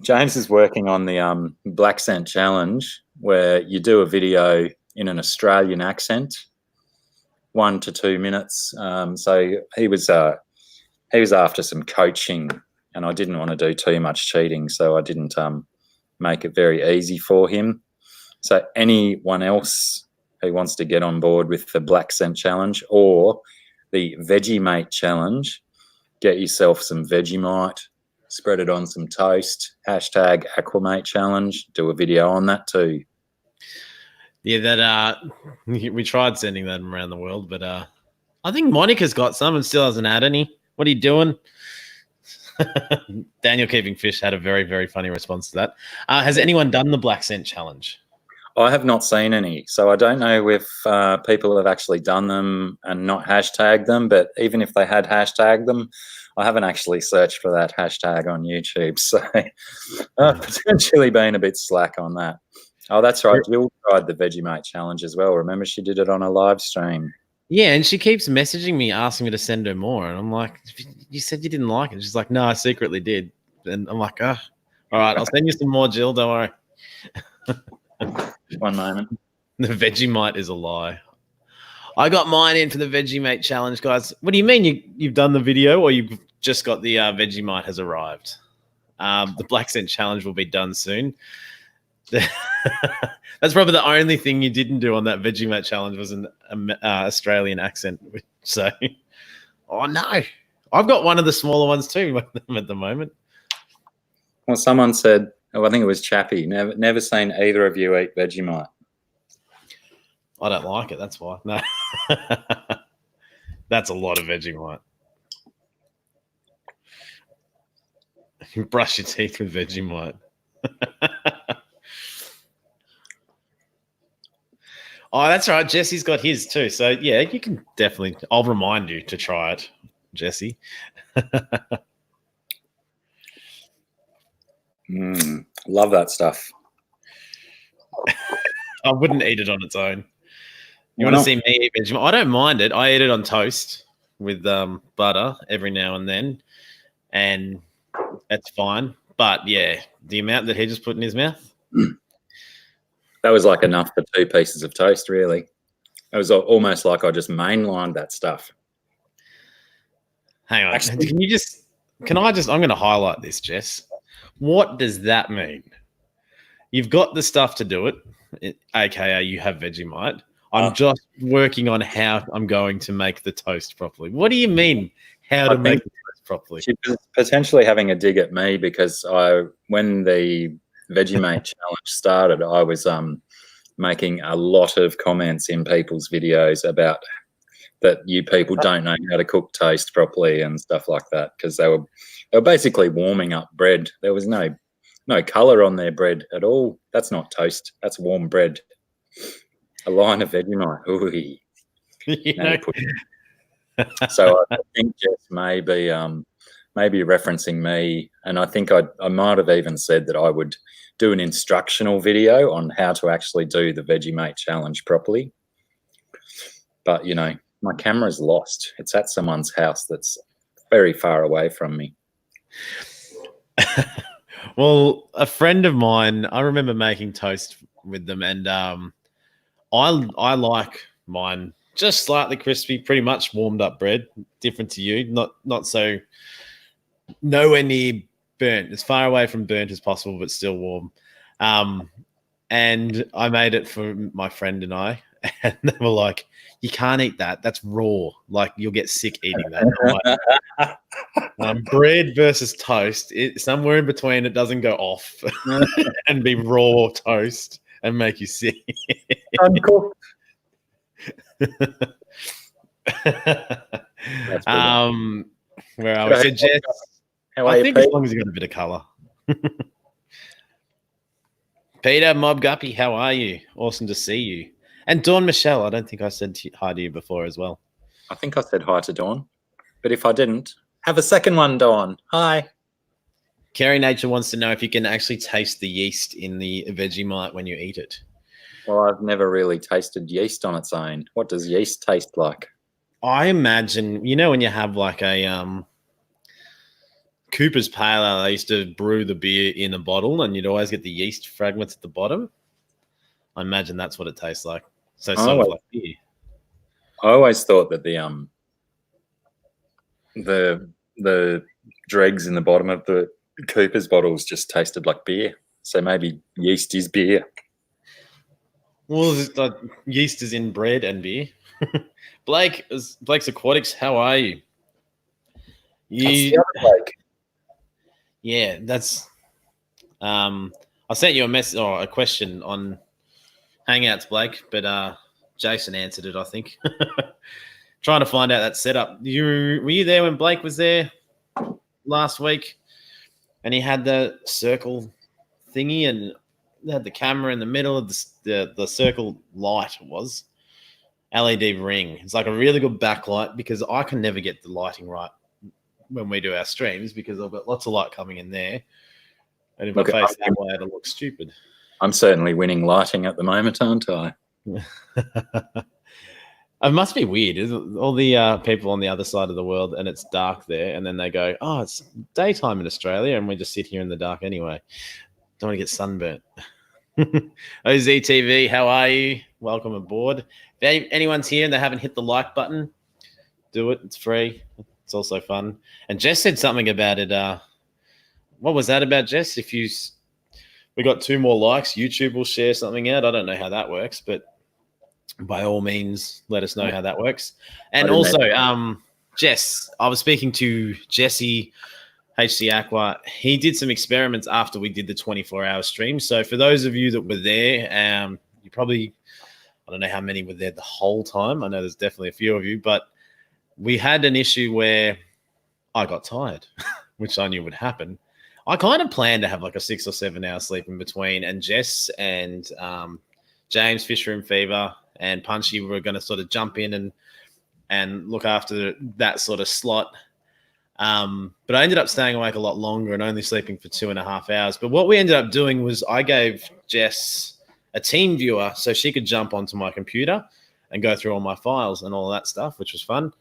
James is working on the Black Scent Challenge, where you do a video in an Australian accent, 1 to 2 minutes. So he was after some coaching, and I didn't want to do too much cheating, so I didn't make it very easy for him. So anyone else who wants to get on board with the Black Scent Challenge or the Vegemite Challenge, get yourself some Vegemite, spread it on some toast, hashtag Aqua Mate Challenge, do a video on that too. Yeah, that we tried sending that around the world, but I think Monica's got some and still hasn't had any. What are you doing? Daniel Keeping Fish had a very, very funny response to that. Has anyone done the Black Scent Challenge? I have not seen any, so I don't know if people have actually done them and not hashtagged them, but even if they had hashtagged them, I haven't actually searched for that hashtag on YouTube, so potentially been a bit slack on that. Oh, that's right. Jill tried the Vegemite Challenge as well. Remember, she did it on a live stream. Yeah, and she keeps messaging me, asking me to send her more, and I'm like, "You said you didn't like it." She's like, "No, I secretly did," and I'm like, "Oh, All right, I'll send you some more, Jill. Don't worry. One moment. The Vegemite is a lie. I got mine in for the Vegemite challenge, guys. What do you mean you've done the video, or you've just got the Vegemite has arrived? The Black Scent challenge will be done soon. That's probably the only thing you didn't do on that Vegemite challenge was an Australian accent. So, oh no, I've got one of the smaller ones too at the moment. Well, someone said, oh, I think it was Chappie. Never seen either of you eat Vegemite. I don't like it. That's why. No, that's a lot of Vegemite. You brush your teeth with Vegemite. Oh, that's right. Jesse's got his too. So yeah, you can definitely. I'll remind you to try it, Jesse. Love that stuff. I wouldn't eat it on its own. You want to see me eat Vegemite? I don't mind it. I eat it on toast with butter every now and then, and that's fine. But yeah, the amount that he just put in his mouth. That was like enough for 2 pieces of toast, really. It was almost like I just mainlined that stuff. Hang on. Actually, I'm going to highlight this, Jess. What does that mean? You've got the stuff to do it, aka you have Vegemite. I'm just working on how I'm going to make the toast properly. What do you mean, how to make the toast properly? She was potentially having a dig at me because when the Vegemite challenge started, I was making a lot of comments in people's videos about that you people don't know how to cook toast properly and stuff like that, because they were basically warming up bread. There was no color on their bread at all. That's not toast. That's warm bread. A line of Vegemite. Ooh. So I think Jess may be referencing me, and I think I might have even said that I would do an instructional video on how to actually do the Vegemite challenge properly. But, my camera's lost. It's at someone's house that's very far away from me. Well, a friend of mine, I remember making toast with them, and I like mine just slightly crispy, pretty much warmed up bread, different to you, not so nowhere near burnt, as far away from burnt as possible, but still warm. And I made it for my friend and I, and they were like, you can't eat that. That's raw. Like, you'll get sick eating that. Bread versus toast, somewhere in between, it doesn't go off and be raw toast and make you sick. Uncooked. Where I was, Jess, I think as long as you got a bit of colour. Peter Mob Guppy, how are you? Awesome to see you. And Dawn Michelle, I don't think I said hi to you before as well. I think I said hi to Dawn, but if I didn't, have a second one, Dawn. Hi. Carrie Nature wants to know if you can actually taste the yeast in the Vegemite when you eat it. Well, I've never really tasted yeast on its own. What does yeast taste like? I imagine, when you have like a Cooper's Pale Ale, they used to brew the beer in a bottle and you'd always get the yeast fragments at the bottom. I imagine that's what it tastes like. So sort of like beer. I always thought that the dregs in the bottom of the Cooper's bottles just tasted like beer. So maybe yeast is beer. Well, yeast is in bread and beer. Blake's Aquatics, how are you? That's the other Blake. Yeah, that's. I sent you a message or a question on Hangouts, Blake, but Jason answered it, I think. Trying to find out that setup. Were you there when Blake was there last week? And he had the circle thingy, and they had the camera in the middle of the circle light. It was LED ring. It's like a really good backlight, because I can never get the lighting right when we do our streams, because I've got lots of light coming in there, and if I face that way, it'll look stupid. I'm certainly winning lighting at the moment, aren't I? It must be weird. Isn't it? All the people on the other side of the world, and it's dark there, and then they go, "Oh, it's daytime in Australia," and we just sit here in the dark anyway. Don't want to get sunburnt. OZTV, how are you? Welcome aboard. If anyone's here and they haven't hit the like button, do it. It's free. It's also fun. And Jess said something about it. What was that about, Jess? We got 2 more likes, YouTube will share something out. I don't know how that works, but by all means, let us know how that works. And also, Jess, I was speaking to Jesse, HC Aqua. He did some experiments after we did the 24-hour stream. So for those of you that were there, you probably, I don't know how many were there the whole time. I know there's definitely a few of you, but we had an issue where I got tired, which I knew would happen. I kind of planned to have like a 6 or 7 hour sleep in between, and Jess and James, Fish Room Fever, and Punchy were going to sort of jump in and look after that sort of slot. But I ended up staying awake a lot longer and only sleeping for 2.5 hours. But what we ended up doing was I gave Jess a team viewer so she could jump onto my computer and go through all my files and all of that stuff, which was fun.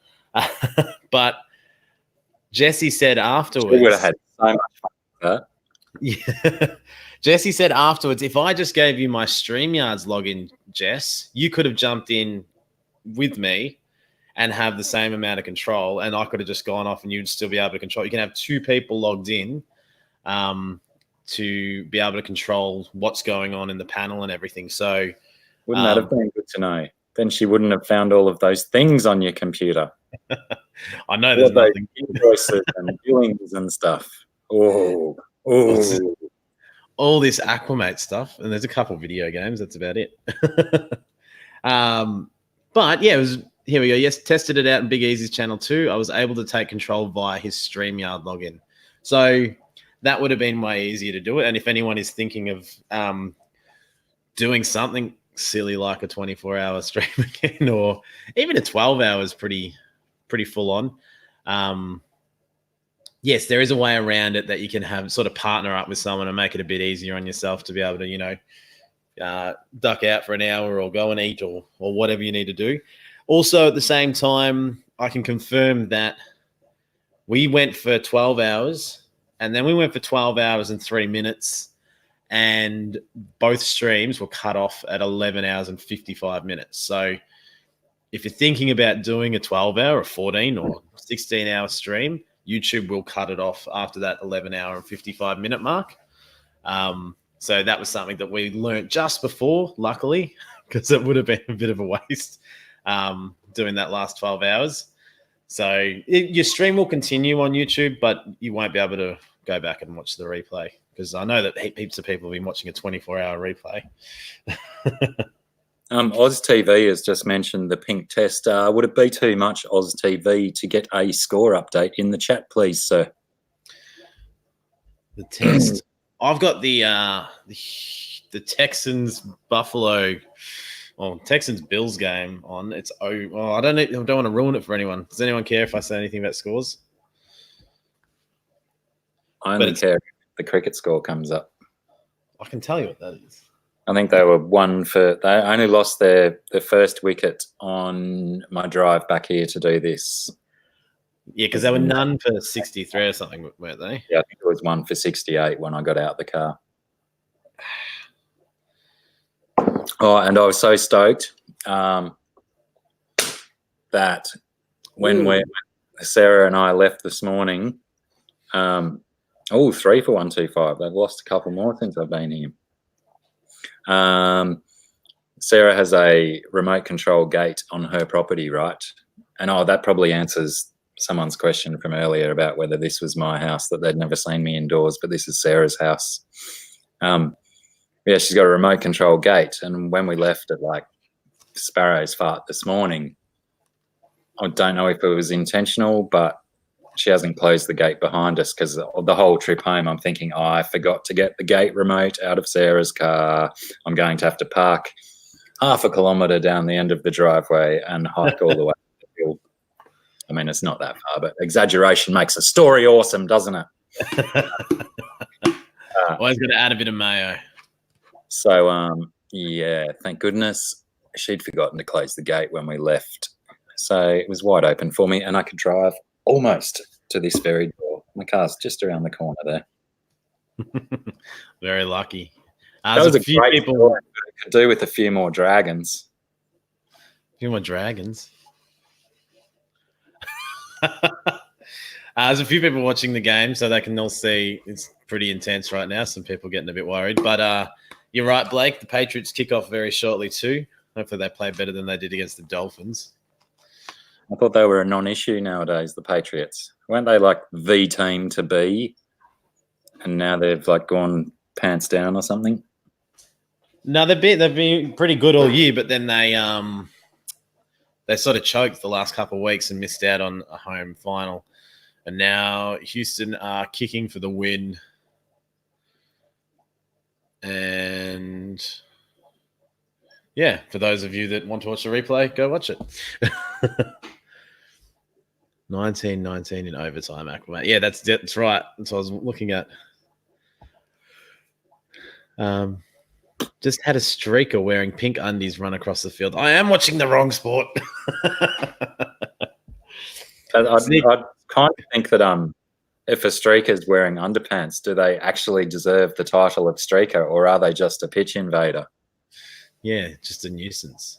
But Jesse said afterwards, we would have had so much fun with that. Yeah. Jesse said afterwards, if I just gave you my StreamYard's login, Jess, you could have jumped in with me and have the same amount of control, and I could have just gone off and you'd still be able to control. You can have 2 people logged in to be able to control what's going on in the panel and everything. So wouldn't that have been good to know? Then she wouldn't have found all of those things on your computer. I know there's nothing. Invoices and billings and stuff. Oh. All this Aqua Mate stuff, and there's a couple video games. That's about it. But yeah, it was. Here we go. Yes, tested it out in Big Easy's channel too. I was able to take control via his StreamYard login. So that would have been way easier to do it. And if anyone is thinking of doing something silly like a 24-hour stream again, or even a 12 hours, pretty full on. Yes, there is a way around it that you can have sort of partner up with someone and make it a bit easier on yourself to be able to, duck out for an hour or go and eat or whatever you need to do. Also, at the same time, I can confirm that we went for 12 hours and then we went for 12 hours and 3 minutes, and both streams were cut off at 11 hours and 55 minutes. So if you're thinking about doing a 12-hour or 14 or 16-hour stream, YouTube will cut it off after that 11-hour and 55-minute mark. So that was something that we learned just before, luckily, because it would have been a bit of a waste doing that last 12 hours. So your stream will continue on YouTube, but you won't be able to go back and watch the replay, because I know that heaps of people have been watching a 24-hour replay. Oz TV has just mentioned the pink test. Would it be too much, Oz TV, to get a score update in the chat, please, sir? The test. I've got the Texans Buffalo, Texans Bills game on. It's I don't want to ruin it for anyone. Does anyone care if I say anything about scores? I only care if the cricket score comes up. I can tell you what that is. I think they were they only lost their first wicket on my drive back here to do this. Yeah, because they were none for 63 or something, weren't they? Yeah, I think it was 1 for 68 when I got out the car. Oh, and I was so stoked that when Sarah and I left this morning, 3 for 125. They've lost a couple more since I've been here. Sarah has a remote control gate on her property, right? And that probably answers someone's question from earlier about whether this was my house, that they'd never seen me indoors, but this is Sarah's house. She's got a remote control gate, and when we left at like Sparrow's Fart this morning, I don't know if it was intentional, but she hasn't closed the gate behind us, because the whole trip home I'm thinking, I forgot to get the gate remote out of Sarah's car. I'm going to have to park half a kilometre down the end of the driveway and hike all the way to the hill. I mean, it's not that far, but exaggeration makes a story awesome, doesn't it? Always got to add a bit of mayo. So, thank goodness she'd forgotten to close the gate when we left. so it was wide open for me, and I could drive almost to this very door. My car's just around the corner there. Very lucky. That was a few great people. story, but it could do with a few more dragons. A few more dragons. There's a few people watching the game, so they can all see it's pretty intense right now. Some people getting a bit worried, but you're right, Blake. The Patriots kick off very shortly too. Hopefully, they play better than they did against the Dolphins. I thought they were a non-issue nowadays. The Patriots, weren't they like the team to be? And now they've like gone pants down or something. No, they've been pretty good all year, but then they sort of choked the last couple of weeks and missed out on a home final. And now Houston are kicking for the win. And yeah, for those of you that want to watch the replay, go watch it. 19-19 in overtime, Aqua Mate. Yeah, that's right. That's what I was looking at. Just had a streaker wearing pink undies run across the field. I am watching the wrong sport. I'd kind of think that if a streaker is wearing underpants, do they actually deserve the title of streaker, or are they just a pitch invader? Yeah, just a nuisance.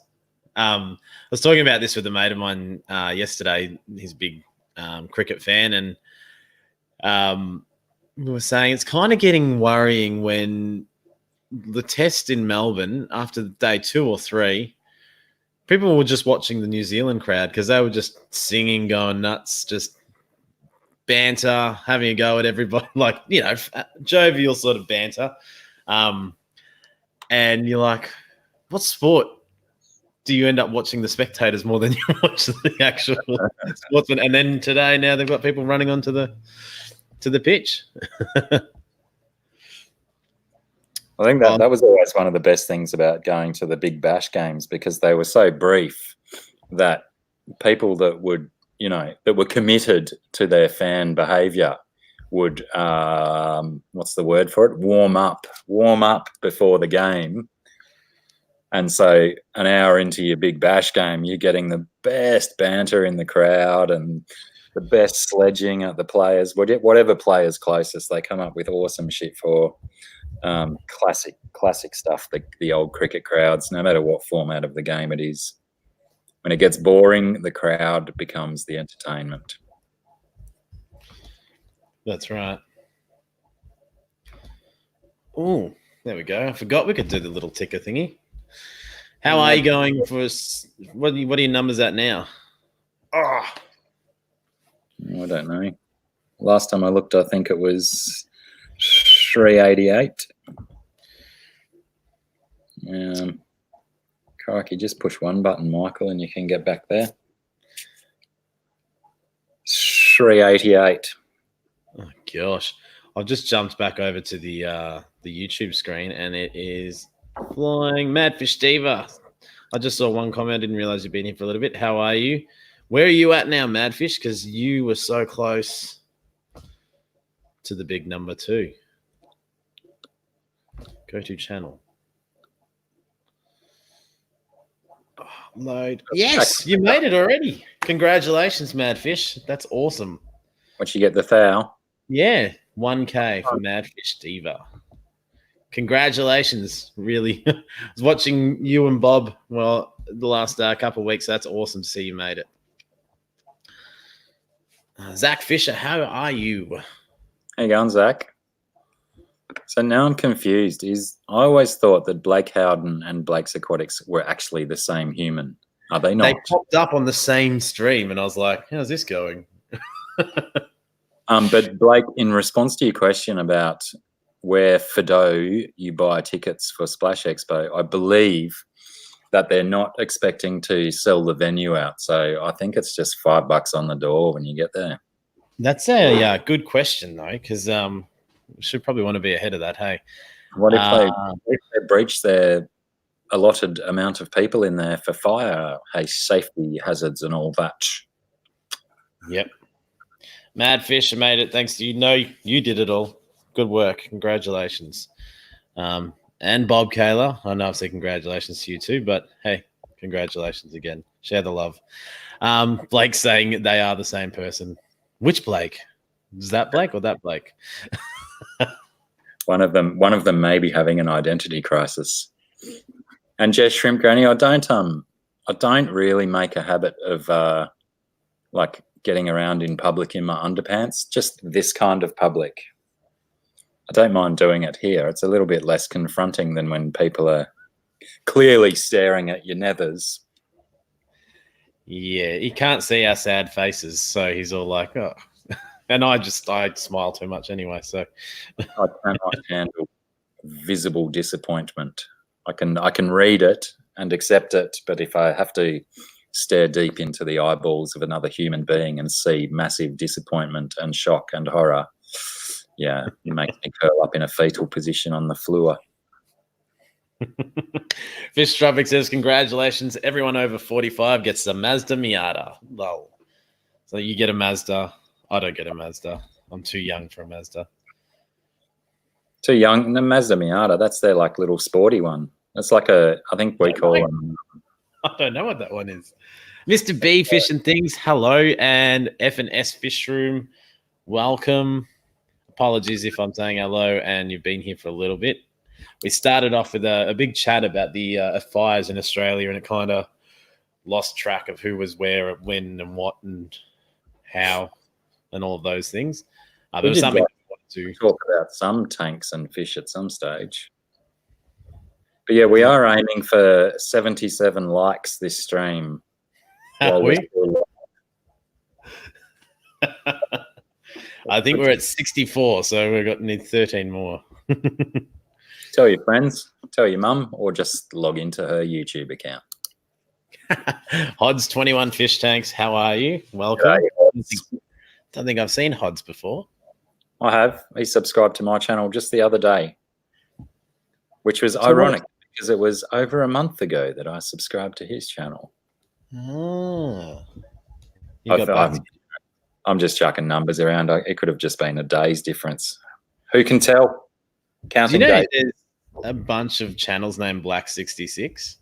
I was talking about this with a mate of mine yesterday. He's a big cricket fan, and we were saying it's kind of getting worrying when the test in Melbourne, after day 2 or 3, people were just watching the New Zealand crowd because they were just singing, going nuts, just banter, having a go at everybody, like, you know, jovial sort of banter. And you're like, what sport do you end up watching the spectators more than you watch the actual sportsmen? And then today, now they've got people running onto the pitch. I think that was always one of the best things about going to the Big Bash games, because they were so brief that people that would, you know, that were committed to their fan behaviour would, what's the word for it? Warm up before the game. And so an hour into your Big Bash game, you're getting the best banter in the crowd and the best sledging at the players. Whatever player's closest, they come up with awesome shit for. Classic stuff, the old cricket crowds, no matter what format of the game it is. When it gets boring, the crowd becomes the entertainment. That's right. Oh, there we go. I forgot we could do the little ticker thingy. How are you going for us? What are your numbers at now? Oh. I don't know. Last time I looked, I think it was 388. Crikey, just push one button, Michael, and you can get back there. 388. Oh gosh, I've just jumped back over to the YouTube screen, and it is flying. Madfish Diva. I just saw one comment. I didn't realize you'd been here for a little bit. How are you? Where are you at now, Madfish? Because you were so close to the big number 2. Go to channel. Oh, load. Yes, you made it already. Congratulations, Madfish. That's awesome. Once you get the thou. Yeah, 1K for Madfish Diva. Congratulations. Really. I was watching you and Bob, well, the last couple of weeks. That's awesome to see you made it. Zach Fisher, how are you? How you going, Zach? So now I'm confused. I always thought that Blake Howden and Blake's Aquatics were actually the same human. Are they not? They popped up on the same stream, and I was like, how's this going? But Blake, in response to your question about where Fido you buy tickets for Splash Expo, I believe that they're not expecting to sell the venue out. So I think it's just $5 on the door when you get there. That's a good question, though, because we should probably want to be ahead of that, hey? What if they breach their allotted amount of people in there for fire, safety hazards and all that? Yep. Madfish, I made it. Thanks to you. No, you did it all. Good work. Congratulations. And Bob Kaler. I know I've said congratulations to you too, but hey, congratulations again. Share the love. Blake saying they are the same person. Which Blake? Is that Blake or that Blake? One of them may be having an identity crisis. And Jess Shrimp Granny, I don't really make a habit of like getting around in public in my underpants. Just this kind of public. I don't mind doing it here. It's a little bit less confronting than when people are clearly staring at your nethers. Yeah, he can't see our sad faces, so he's all like, oh. And I smile too much anyway, so. I cannot handle visible disappointment. I can read it and accept it, but if I have to stare deep into the eyeballs of another human being and see massive disappointment and shock and horror, yeah, it makes me curl up in a fetal position on the floor. Fish Tropic says, congratulations. Everyone over 45 gets a Mazda Miata. Lol. So you get a Mazda. I don't get a Mazda. I'm too young for a Mazda. Too young? The Mazda Miata, that's their like little sporty one. That's like I think we call them. I don't know what that one is. Mr. B Fish and Things, hello. And F&S Fish Room, welcome. Apologies if I'm saying hello and you've been here for a little bit. We started off with a big chat about the fires in Australia, and it kind of lost track of who was where, when, and what, and how, and all of those things. There was something I wanted to talk about some tanks and fish at some stage. But yeah, we are aiming for 77 likes this stream. Are we? I think we're at 64, so we've got need 13 more. Tell your friends, tell your mum, or just log into her YouTube account. Hod's 21 Fish Tanks, how are you? Welcome. Don't think I've seen Hod's before. I have. He subscribed to my channel just the other day, which was ironic because it was over a month ago that I subscribed to his channel. Oh. I'm just chucking numbers around. It could have just been a day's difference. Who can tell? Counting days. There's a bunch of channels named Black66?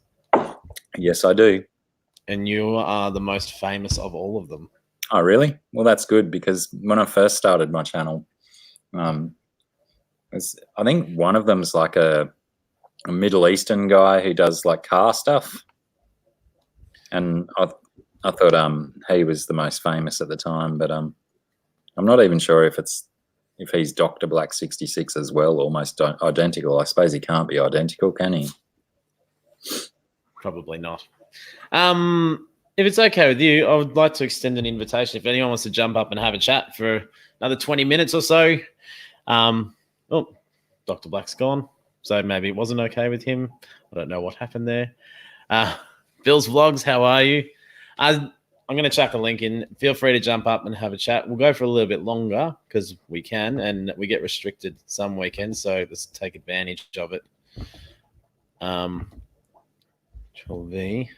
Yes, I do. And you are the most famous of all of them. Oh, really? Well, that's good because when I first started my channel, I think one of them's like a Middle Eastern guy who does like car stuff. And I thought he was the most famous at the time, but I'm not even sure if he's Dr. Black66 as well, almost identical. I suppose he can't be identical, can he? Probably not. If it's okay with you, I would like to extend an invitation. If anyone wants to jump up and have a chat for another 20 minutes or so. Dr. Black's gone, so maybe it wasn't okay with him. I don't know what happened there. Bill's Vlogs, how are you? I'm going to chuck a link in. Feel free to jump up and have a chat. We'll go for a little bit longer because we can, and we get restricted some weekends, so let's take advantage of it. Control V.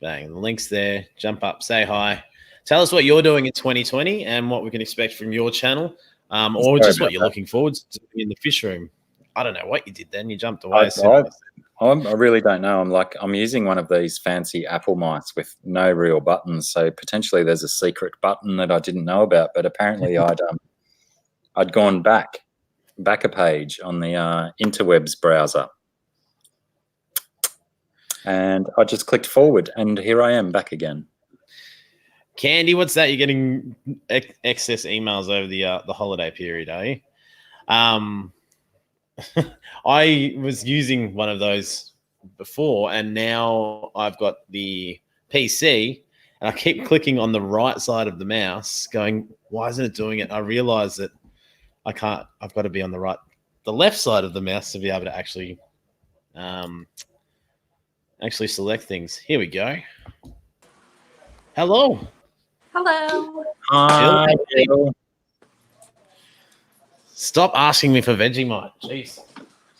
Bang, the link's there. Jump up, say hi. Tell us what you're doing in 2020 and what we can expect from your channel, or just what you're looking forward to in the fish room. I don't know what you did then. You jumped away. I really don't know. I'm using one of these fancy Apple mice with no real buttons, so potentially there's a secret button that I didn't know about. But apparently, I'd gone back a page on the interwebs browser, and I just clicked forward, and here I am back again. Candy, what's that? You're getting excess emails over the holiday period, are you? I was using one of those before, and now I've got the PC, and I keep clicking on the right side of the mouse going, why isn't it doing it? I realize that I can't. I've got to be on the left side of the mouse to be able to actually select things. Here we go. Hello. Hello. Hi, Jill. Stop asking me for Vegemite. Jeez.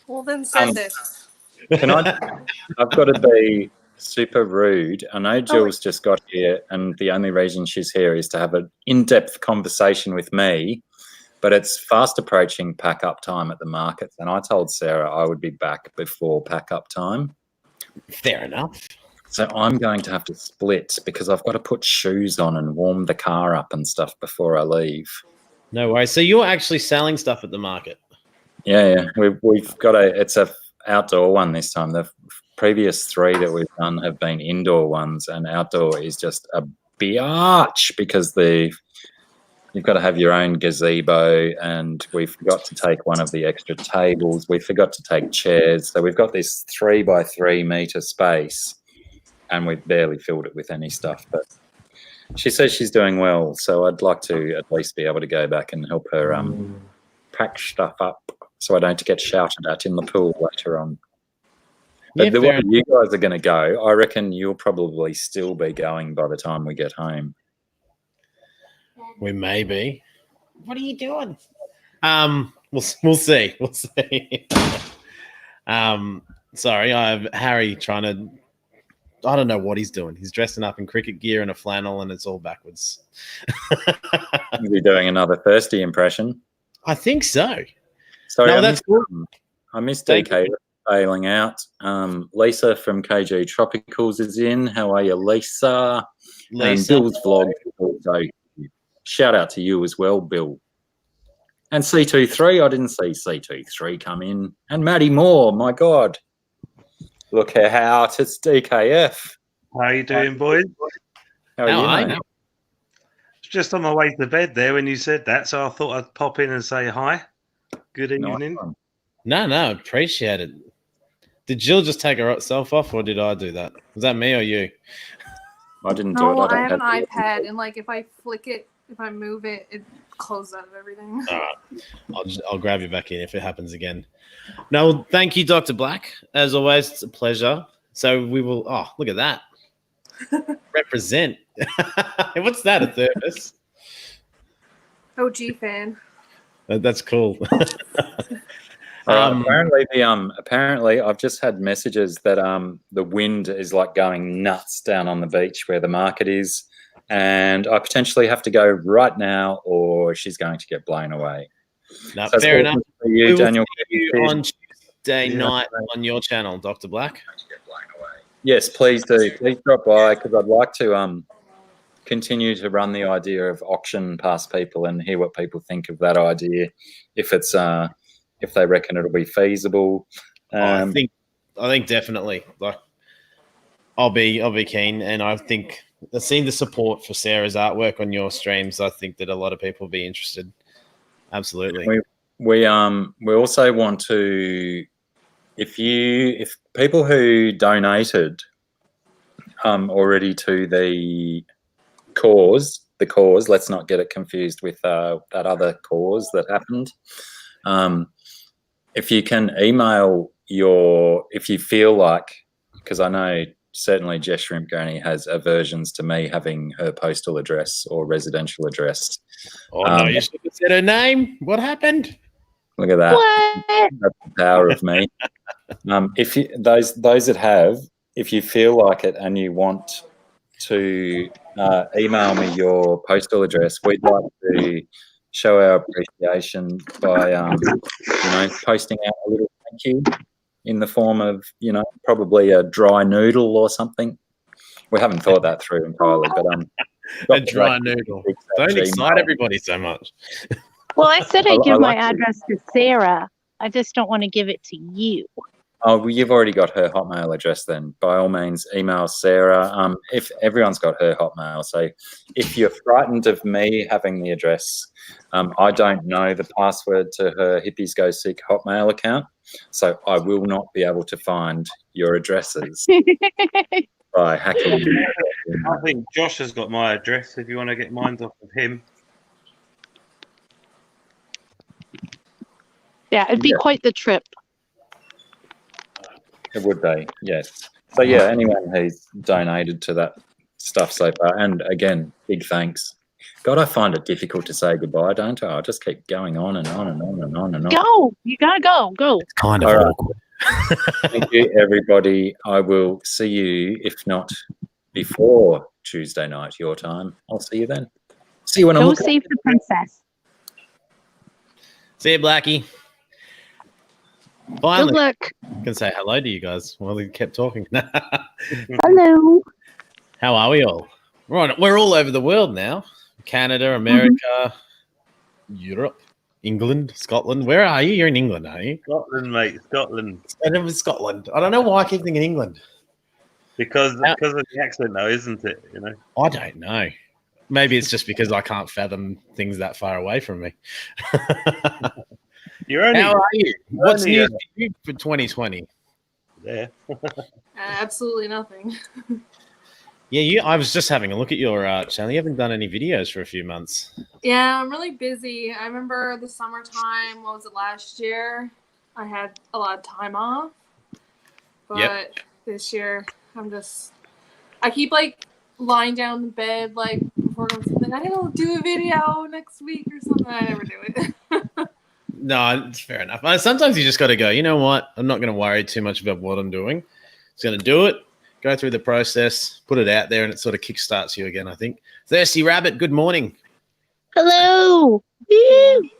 Well, then send it. I've got to be super rude. I know Jill's just got here, and the only reason she's here is to have an in-depth conversation with me, but it's fast approaching pack-up time at the markets, and I told Sarah I would be back before pack-up time. Fair enough. So I'm going to have to split because I've got to put shoes on and warm the car up and stuff before I leave. No worries. So you're actually selling stuff at the market? Yeah. We've got it's a outdoor one this time. The previous 3 that we've done have been indoor ones, and outdoor is just a biatch because you've got to have your own gazebo, and we forgot to take one of the extra tables. We forgot to take chairs. So we've got this 3 by 3 meter space, and we've barely filled it with any stuff. But she says she's doing well, so I'd like to at least be able to go back and help her pack stuff up so I don't get shouted at in the pool later on. But the way you guys are going to go, I reckon you'll probably still be going by the time we get home. We may be. What are you doing? We'll see. We'll see. Sorry, I have Harry trying to. I don't know what he's doing. He's dressing up in cricket gear and a flannel, and it's all backwards. Is he doing another thirsty impression? I think so. Sorry, no, that's cool. I missed DK bailing out. Lisa from KG Tropicals is in. How are you, Lisa? And Bill's vlog also. Shout out to you as well, Bill. And C23, I didn't see C23 come in. And Maddie Moore, my God. Look out, it's DKF. How you doing, boys? How are you, mate? Just on my way to bed there when you said that, so I thought I'd pop in and say hi. Good evening. No, appreciate it. Did Jill just take herself off, or did I do that? Was that me or you? I didn't do it. No, I have an iPad, and like if I flick it, if I move it, it closes out of everything. All right. I'll grab you back in if it happens again. No, thank you, Dr. Black. As always, it's a pleasure. So we will. Oh, look at that. Represent. What's that? A thermos? OG fan. That's cool. Apparently, I've just had messages that the wind is like going nuts down on the beach where the market is, and I potentially have to go right now, or she's going to get blown away. No, so fair enough. You, Daniel, you on Tuesday night on your channel, Dr. Black. Yes, please do. Please drop by because I'd like to continue to run the idea of auction past people and hear what people think of that idea. If it's if they reckon it'll be feasible. I think definitely. Like, I'll be keen, and I think seeing the support for Sarah's artwork on your streams, I think that a lot of people will be interested. Absolutely. We also want to, if people who donated already to the cause, let's not get it confused with that other cause that happened. If you can email if you feel like, because I know certainly Jess Shrimp Granny has aversions to me having her postal address or residential address. Oh, no, you should have said her name. What happened? Look at that. What? That's the power of me. If you, those that have, if you feel like it and you want to email me your postal address, we'd like to show our appreciation by posting out a little thank you in the form of probably a dry noodle or something. We haven't thought that through entirely, but a dry noodle. Don't excite everybody so much. Well, I said I'd give my address to Sarah. I just don't want to give it to you. Oh, well, you've already got her Hotmail address then. By all means, email Sarah. If everyone's got her Hotmail. So if you're frightened of me having the address, I don't know the password to her Hippies Go Seek Hotmail account. So I will not be able to find your addresses by hacking. I think Josh has got my address if you want to get mine off of him. Yeah, it'd be quite the trip. It would be, yes. So, yeah, anyone who's donated to that stuff so far, and again, big thanks. God, I find it difficult to say goodbye, don't I? I just keep going on and on and on and on and on. Go! You gotta go. Go. It's kind of awkward. Thank you, everybody. I will see you, if not before Tuesday night, your time. I'll see you then. See you when I'm Go save the princess. See you, Blackie. Good Finally, luck. I can say hello to you guys while we kept talking. Hello. How are we all? We're all over the world now. Canada, America, Europe, England, Scotland. Where are you? You're in England, are you? Scotland, mate. Scotland. I never Scotland. I don't know why I keep thinking England. Because of the accent, though, isn't it? You know. I don't know. Maybe it's just because I can't fathom things that far away from me. You're only. How are you? What's only, new for you for 2020? Yeah. Absolutely nothing. Yeah, I was just having a look at your channel. You haven't done any videos for a few months. Yeah, I'm really busy. I remember the summertime, what was it, last year? I had a lot of time off. But this year, I keep like lying down in bed, like before going to sleep. Like, I gotta do a video next week or something. I never do it. No, it's fair enough. Sometimes you just got to go, you know what? I'm not going to worry too much about what I'm doing. Just going to do it, go through the process, put it out there, and it sort of kickstarts you again, I think. Thirsty Rabbit, good morning. Hello. Woo.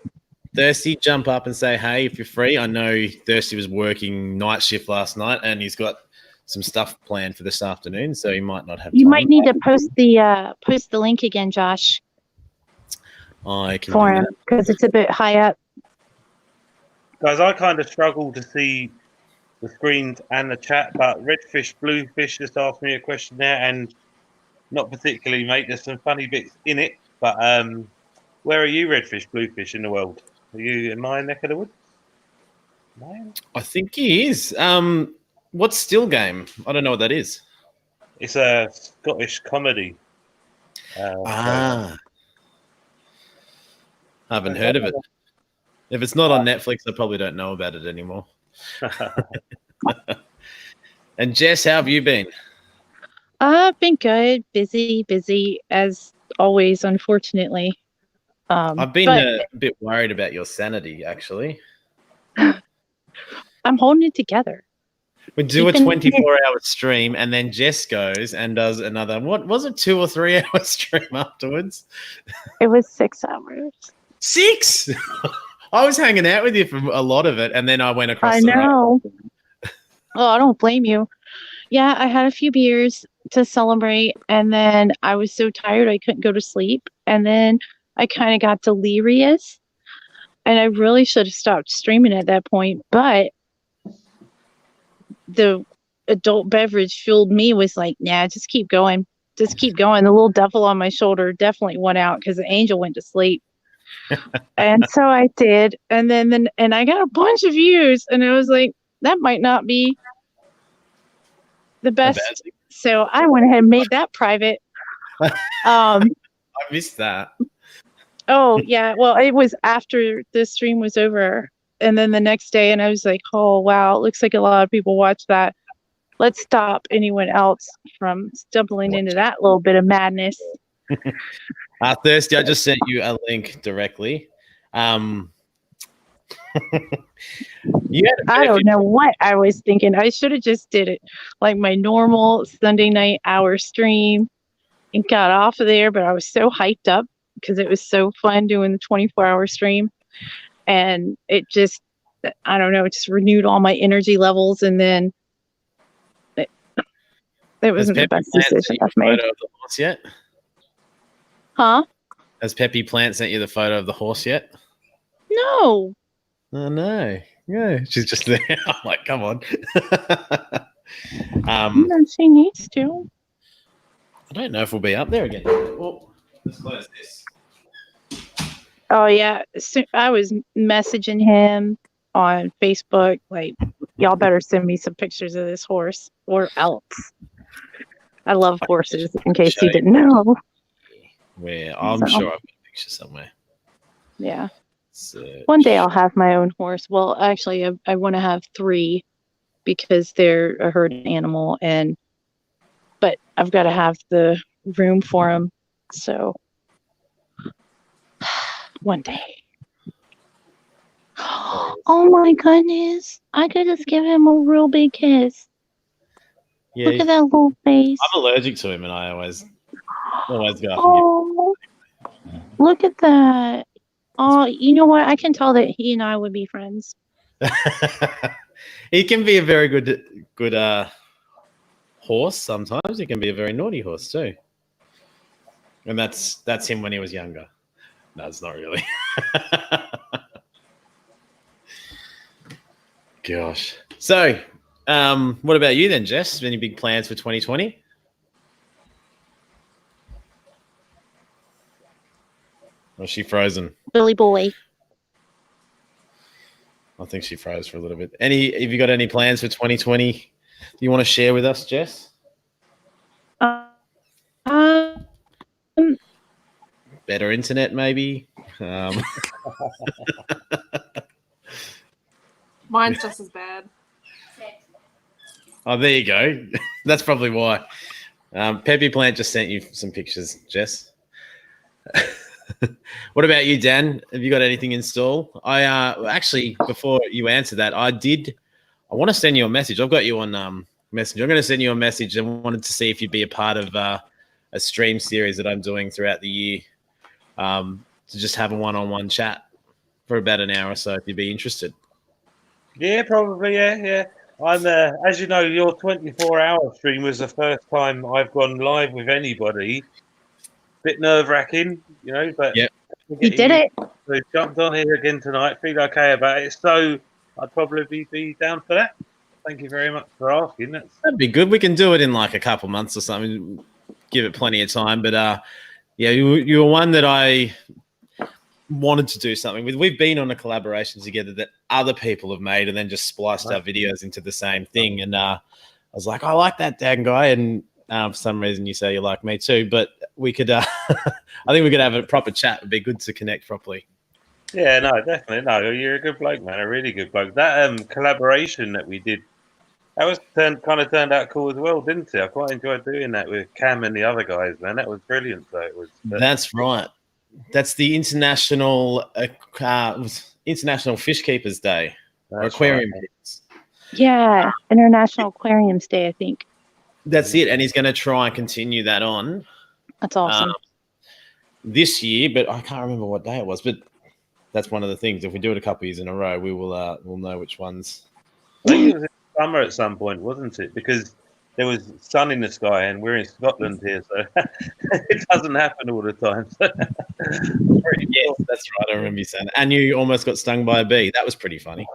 Thirsty, jump up and say hey if you're free. I know Thirsty was working night shift last night, and he's got some stuff planned for this afternoon, so he might not have time. You might need to post the link again, Josh, I can for do him that. because it's a bit high up. Guys, I kind of struggle to see the screens and the chat, but Redfish, Bluefish just asked me a question there, and not particularly, mate. There's some funny bits in it, but where are you, Redfish, Bluefish, in the world? Are you in my neck of the woods? Mine? I think he is. What's Still Game? I don't know what that is. It's a Scottish comedy. I haven't heard of it. If it's not on Netflix, I probably don't know about it anymore. And Jess, how have you been? I've been good, busy as always, unfortunately. I've been a bit worried about your sanity, actually. I'm holding it together. We do a 24-hour stream, and then Jess goes and does another, what was it, 2 or 3 hour stream afterwards? It was 6 hours. 6? I was hanging out with you for a lot of it, and then I went across I the know. Oh, I don't blame you. Yeah, I had a few beers to celebrate, and then I was so tired I couldn't go to sleep. And then I kind of got delirious, and I really should have stopped streaming at that point. But the adult beverage fueled me was like, nah, just keep going. Just keep going. The little devil on my shoulder definitely went out because the angel went to sleep. And so I did. And then I got a bunch of views, and I was like, that might not be the best. So I went ahead and made that private. I missed that. Oh, yeah. Well, it was after the stream was over. And then the next day, and I was like, oh, wow, it looks like a lot of people watch that. Let's stop anyone else from stumbling into that little bit of madness. Thirsty, I just sent you a link directly. I don't know what I was thinking. I should have just did it like my normal Sunday night hour stream and got off of there, but I was so hyped up because it was so fun doing the 24-hour stream. And it just, I don't know, it just renewed all my energy levels. And then it wasn't the best decision I've made. Photo of the horse yet? Huh? Has Peppy Plant sent you the photo of the horse yet? No. Oh, no. Yeah, she's just there. I'm like, come on. She needs to. I don't know if we'll be up there again. Oh, let's close this. Oh, yeah. So I was messaging him on Facebook, like, y'all better send me some pictures of this horse or else. I love horses, in case you didn't know. Where I'm sure I've got a picture somewhere. Yeah. Search. One day I'll have my own horse. Well, actually, I want to have 3 because they're a herd animal, but I've got to have the room for them. So one day. Oh my goodness! I could just give him a real big kiss. Yeah, look at that little face. I'm allergic to him, and I always go off and look at that. Oh, you know what? I can tell that he and I would be friends. He can be a very good horse sometimes. He can be a very naughty horse too. And that's him when he was younger. No, it's not really. Gosh. So, what about you then, Jess? Any big plans for 2020? Or is she frozen? Billy boy. I think she froze for a little bit. Have you got any plans for 2020 you want to share with us, Jess? Better internet, maybe? Mine's just as bad. Oh, there you go. That's probably why. Peppy Plant just sent you some pictures, Jess. What about you, Dan? Have you got anything in store? I actually, before you answer that, I want to send you a message. I've got you on Messenger. I'm going to send you a message and wanted to see if you'd be a part of a stream series that I'm doing throughout the year, to just have a one-on-one chat for about an hour or so, if you'd be interested. Yeah, probably. Yeah. I'm, as you know, your 24-hour stream was the first time I've gone live with anybody. Bit nerve-wracking, but yep. You did it. So jumped on here again tonight. Feel okay about it. So I'd probably be down for that. Thank you very much for asking. That'd be good. We can do it in like a couple months or something. Give it plenty of time. But yeah, you were one that I wanted to do something with. We've been on a collaboration together that other people have made and then just spliced our videos into the same thing. And I was like, I like that dang guy. And for some reason you say you like me too. But we could, I think we could have a proper chat. It'd be good to connect properly. Yeah, no, definitely. No, you're a good bloke, man. A really good bloke. That collaboration that we did, that was turned out cool as well, didn't it? I quite enjoyed doing that with Cam and the other guys, man. That was brilliant. So it was. That's right. That's the International Fish Keepers Day, or Aquarium Keepers. Yeah, International Aquariums Day, I think. That's it, and he's going to try and continue that on. That's awesome. This year, but I can't remember what day it was. But that's one of the things. If we do it a couple of years in a row, we will we'll know which ones. I think it was in summer at some point, wasn't it? Because there was sun in the sky, and we're in Scotland here, so it doesn't happen all the time. Yes, that's right. I remember you saying that. And you almost got stung by a bee. That was pretty funny.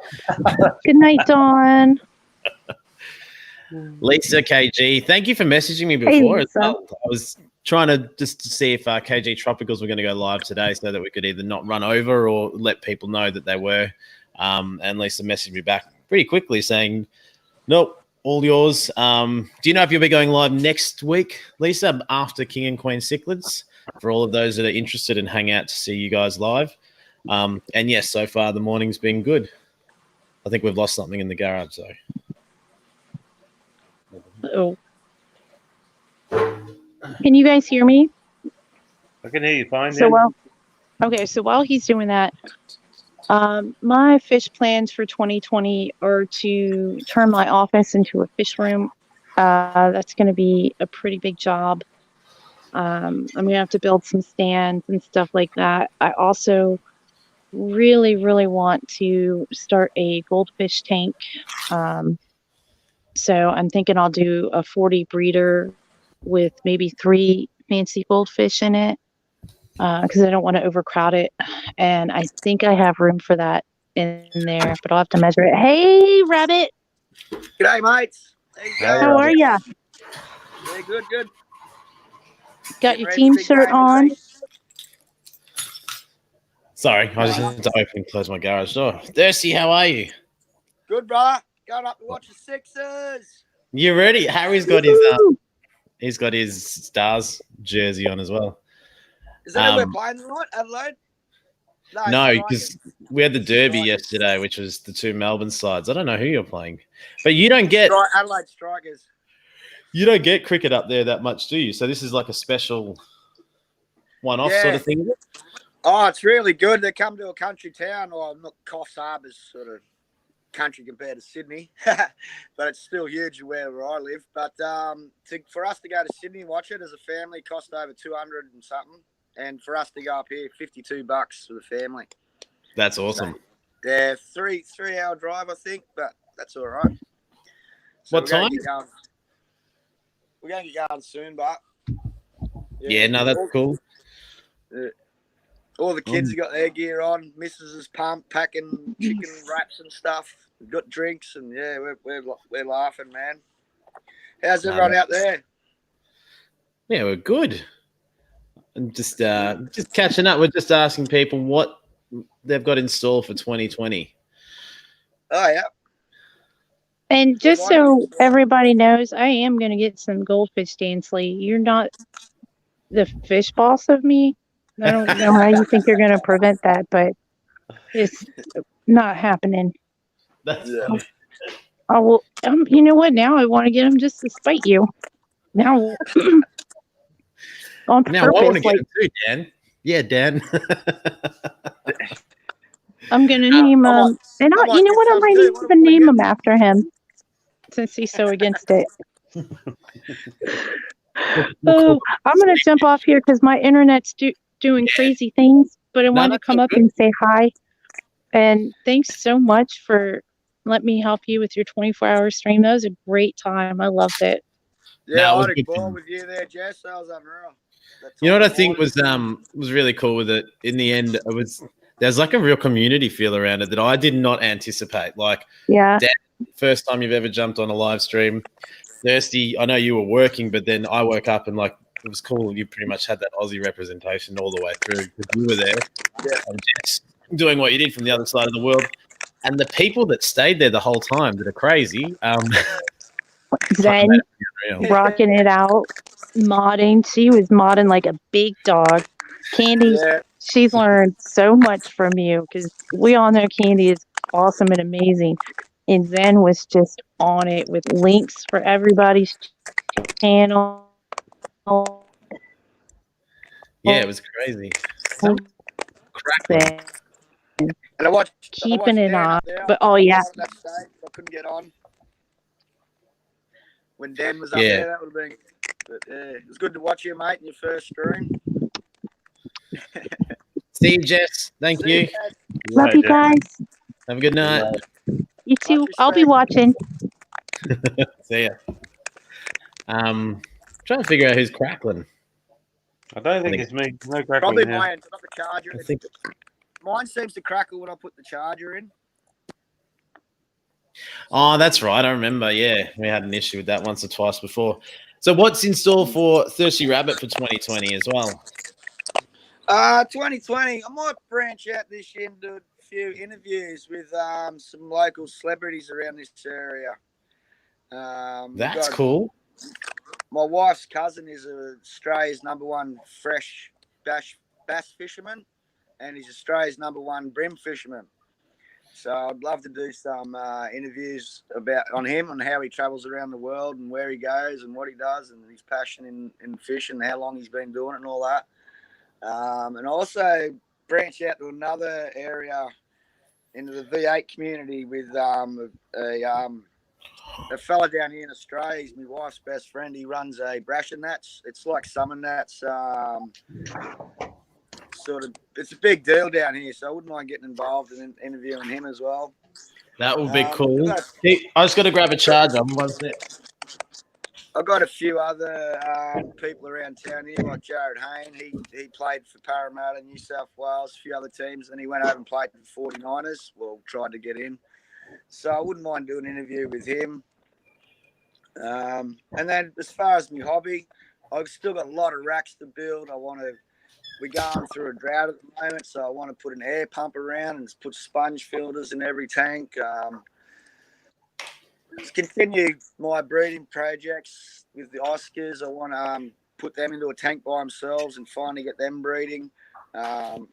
Good night, Dawn. Lisa KG, thank you for messaging me before. Hey, I was trying to just to see if KG Tropicals were going to go live today so that we could either not run over or let people know that they were. And Lisa messaged me back pretty quickly saying, nope, all yours. Do you know if you'll be going live next week, Lisa, after King and Queen Cichlids, for all of those that are interested and hang out to see you guys live? And yes, so far the morning's been good. I think we've lost something in the garage, though. Oh. Can you guys hear me? I can hear you fine. So while he's doing that, my fish plans for 2020 are to turn my office into a fish room. That's going to be a pretty big job. I'm going to have to build some stands and stuff like that. I also really, really want to start a goldfish tank. So I'm thinking I'll do a 40 breeder with maybe 3 fancy goldfish in it, because I don't want to overcrowd it. And I think I have room for that in there, but I'll have to measure it. Hey, Rabbit. G'day, mates. How are ya? Yeah, good. Got your team shirt on? Sorry, I just had to open and close my garage door. Thirsty, how are you? Good, bro. Going up to watch the Sixers. You ready? Harry's got his Stars jersey on as well. Is that who we're playing tonight, Adelaide? No, because we had the derby yesterday, which was the 2 Melbourne sides. I don't know who you're playing, but you don't get Adelaide Strikers. You don't get cricket up there that much, do you? So this is like a special one-off sort of thing. Oh, it's really good. They come to a country town, or not Coffs Harbour's sort of country compared to Sydney, but it's still huge where I live. But for us to go to Sydney and watch it as a family cost over 200 and something, and for us to go up here, $52 for the family. That's awesome. Yeah, 3-hour drive, I think, but that's all right. So What time? We're going to get going soon, but Yeah, no, that's cool. All the kids have got their gear on. Mrs. is pumped, packing chicken wraps and stuff. We've got drinks, and yeah, we're laughing, man. How's everyone out there? Yeah, we're good. And just catching up. We're just asking people what they've got in store for 2020. Oh yeah. And just so everybody knows, I am going to get some goldfish, Dansley. You're not the fish boss of me. I don't know how you think you're going to prevent that, but it's not happening. That's I will. You know what? Now I want to get them just to spite you. Now, on purpose. Now I want to get him too, Dan. Yeah, Dan. I'm gonna name him, and you know what? I might even name him after him, since he's so against it. Oh, I'm gonna jump off here because my internet's doing crazy things. But I wanted to come up and say hi, and thanks so much for letting me help you with your 24-hour stream. That was a great time. I loved it. Yeah, I had a ball with you there, Jess. That was unreal. You know what I think was really cool with it? In the end, there's like a real community feel around it that I did not anticipate. Like, yeah, Dan, first time you've ever jumped on a live stream. Thirsty, I know you were working, but then I woke up and like it was cool. You pretty much had that Aussie representation all the way through because you were there, and just doing what you did from the other side of the world. And the people that stayed there the whole time that are crazy. Zen rocking it out, modding. She was modding like a big dog. Candy, she's learned so much from you because we all know Candy is awesome and amazing. And Zen was just on it with links for everybody's channel. Yeah, it was crazy. And I watched keeping it on. But I couldn't get on. When Dan was up there, that would have been. But it was good to watch you, mate, in your first stream. See you, Jess. Thank you. Love you guys. Have a good night. You too. I'll be watching. See ya. Trying to figure out who's crackling. I don't think it's me. No crackling. Probably mine. Got the charger. Mine seems to crackle when I put the charger in. Oh, that's right. I remember. Yeah, we had an issue with that once or twice before. So what's in store for Thirsty Rabbit for 2020 as well? 2020, I might branch out this year and do a few interviews with some local celebrities around this area. That's cool. My wife's cousin is Australia's #1 fresh bass fisherman, and he's Australia's #1 brim fisherman. So I'd love to do some interviews on him and how he travels around the world and where he goes and what he does and his passion in fishing and how long he's been doing it and all that. And also branch out to another area into the V8 community with a fella down here in Australia. He's my wife's best friend. He runs a Brasher Nats. It's like Summer Nats. It's a big deal down here, so I wouldn't mind getting involved in interviewing him as well. That would be cool. I just got to grab a charger. I've got a few other people around town here, like Jared Hayne. He played for Parramatta, New South Wales, a few other teams. Then he went over and played for the 49ers. Well, tried to get in. So I wouldn't mind doing an interview with him. And then as far as my hobby, I've still got a lot of racks to build. We're going through a drought at the moment, so I want to put an air pump around and put sponge filters in every tank. Just continue my breeding projects with the Oscars. I want to put them into a tank by themselves and finally get them breeding. I'm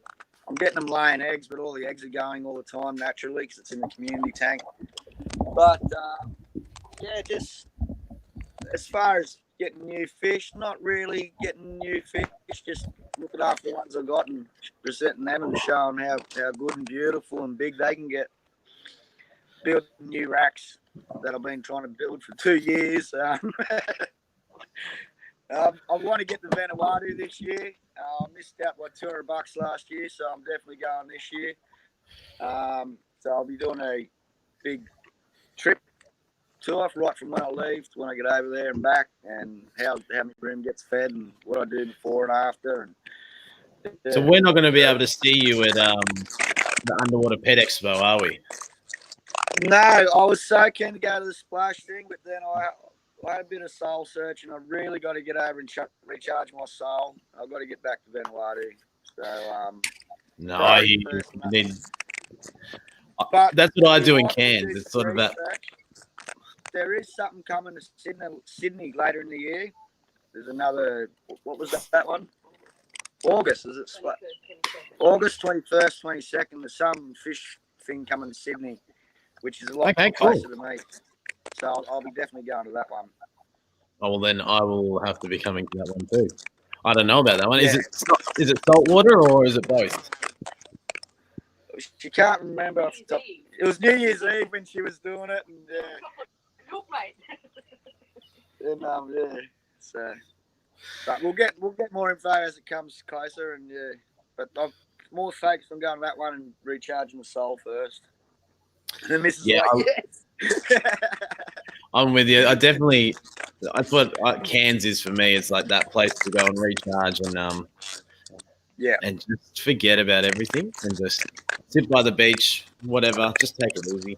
getting them laying eggs, but all the eggs are going all the time naturally because it's in the community tank. But, just as far as getting new fish, not really getting new fish, just looking after the ones I got and presenting them and showing how good and beautiful and big they can get. Building new racks that I've been trying to build for 2 years. I want to get the Vanuatu this year. I missed out by $200 last year, so I'm definitely going this year. So I'll be doing a big trip tour right from when I leave to when I get over there and back, and how my bream gets fed and what I do before and after. And So we're not going to be able to see you at the Underwater Pet Expo, are we? No, I was so keen to go to the splash thing, but then I had a bit of soul searching. I really got to get over and recharge my soul. I've got to get back to Vanuatu. So No, that's what I do in Cairns. It's sort of that. There is something coming to Sydney later in the year. There's another. What was that one? August, is it? August 21st, 22nd. There's some fish thing coming to Sydney, which is a lot closer to me. So I'll be definitely going to that one. Oh, well, then I will have to be coming to that one too. I don't know about that one. Yeah. Is it saltwater or is it both? She can't remember off the top. It was New Year's Eve when she was doing it, and Look, mate. And yeah, so but we'll get more info as it comes closer, and yeah, but I'm more focused on going to that one and recharging the soul first. And then Mrs. yes. I'm with you. That's what Cairns is for me. It's like that place to go and recharge and and just forget about everything and just sit by the beach, whatever. Just take it easy.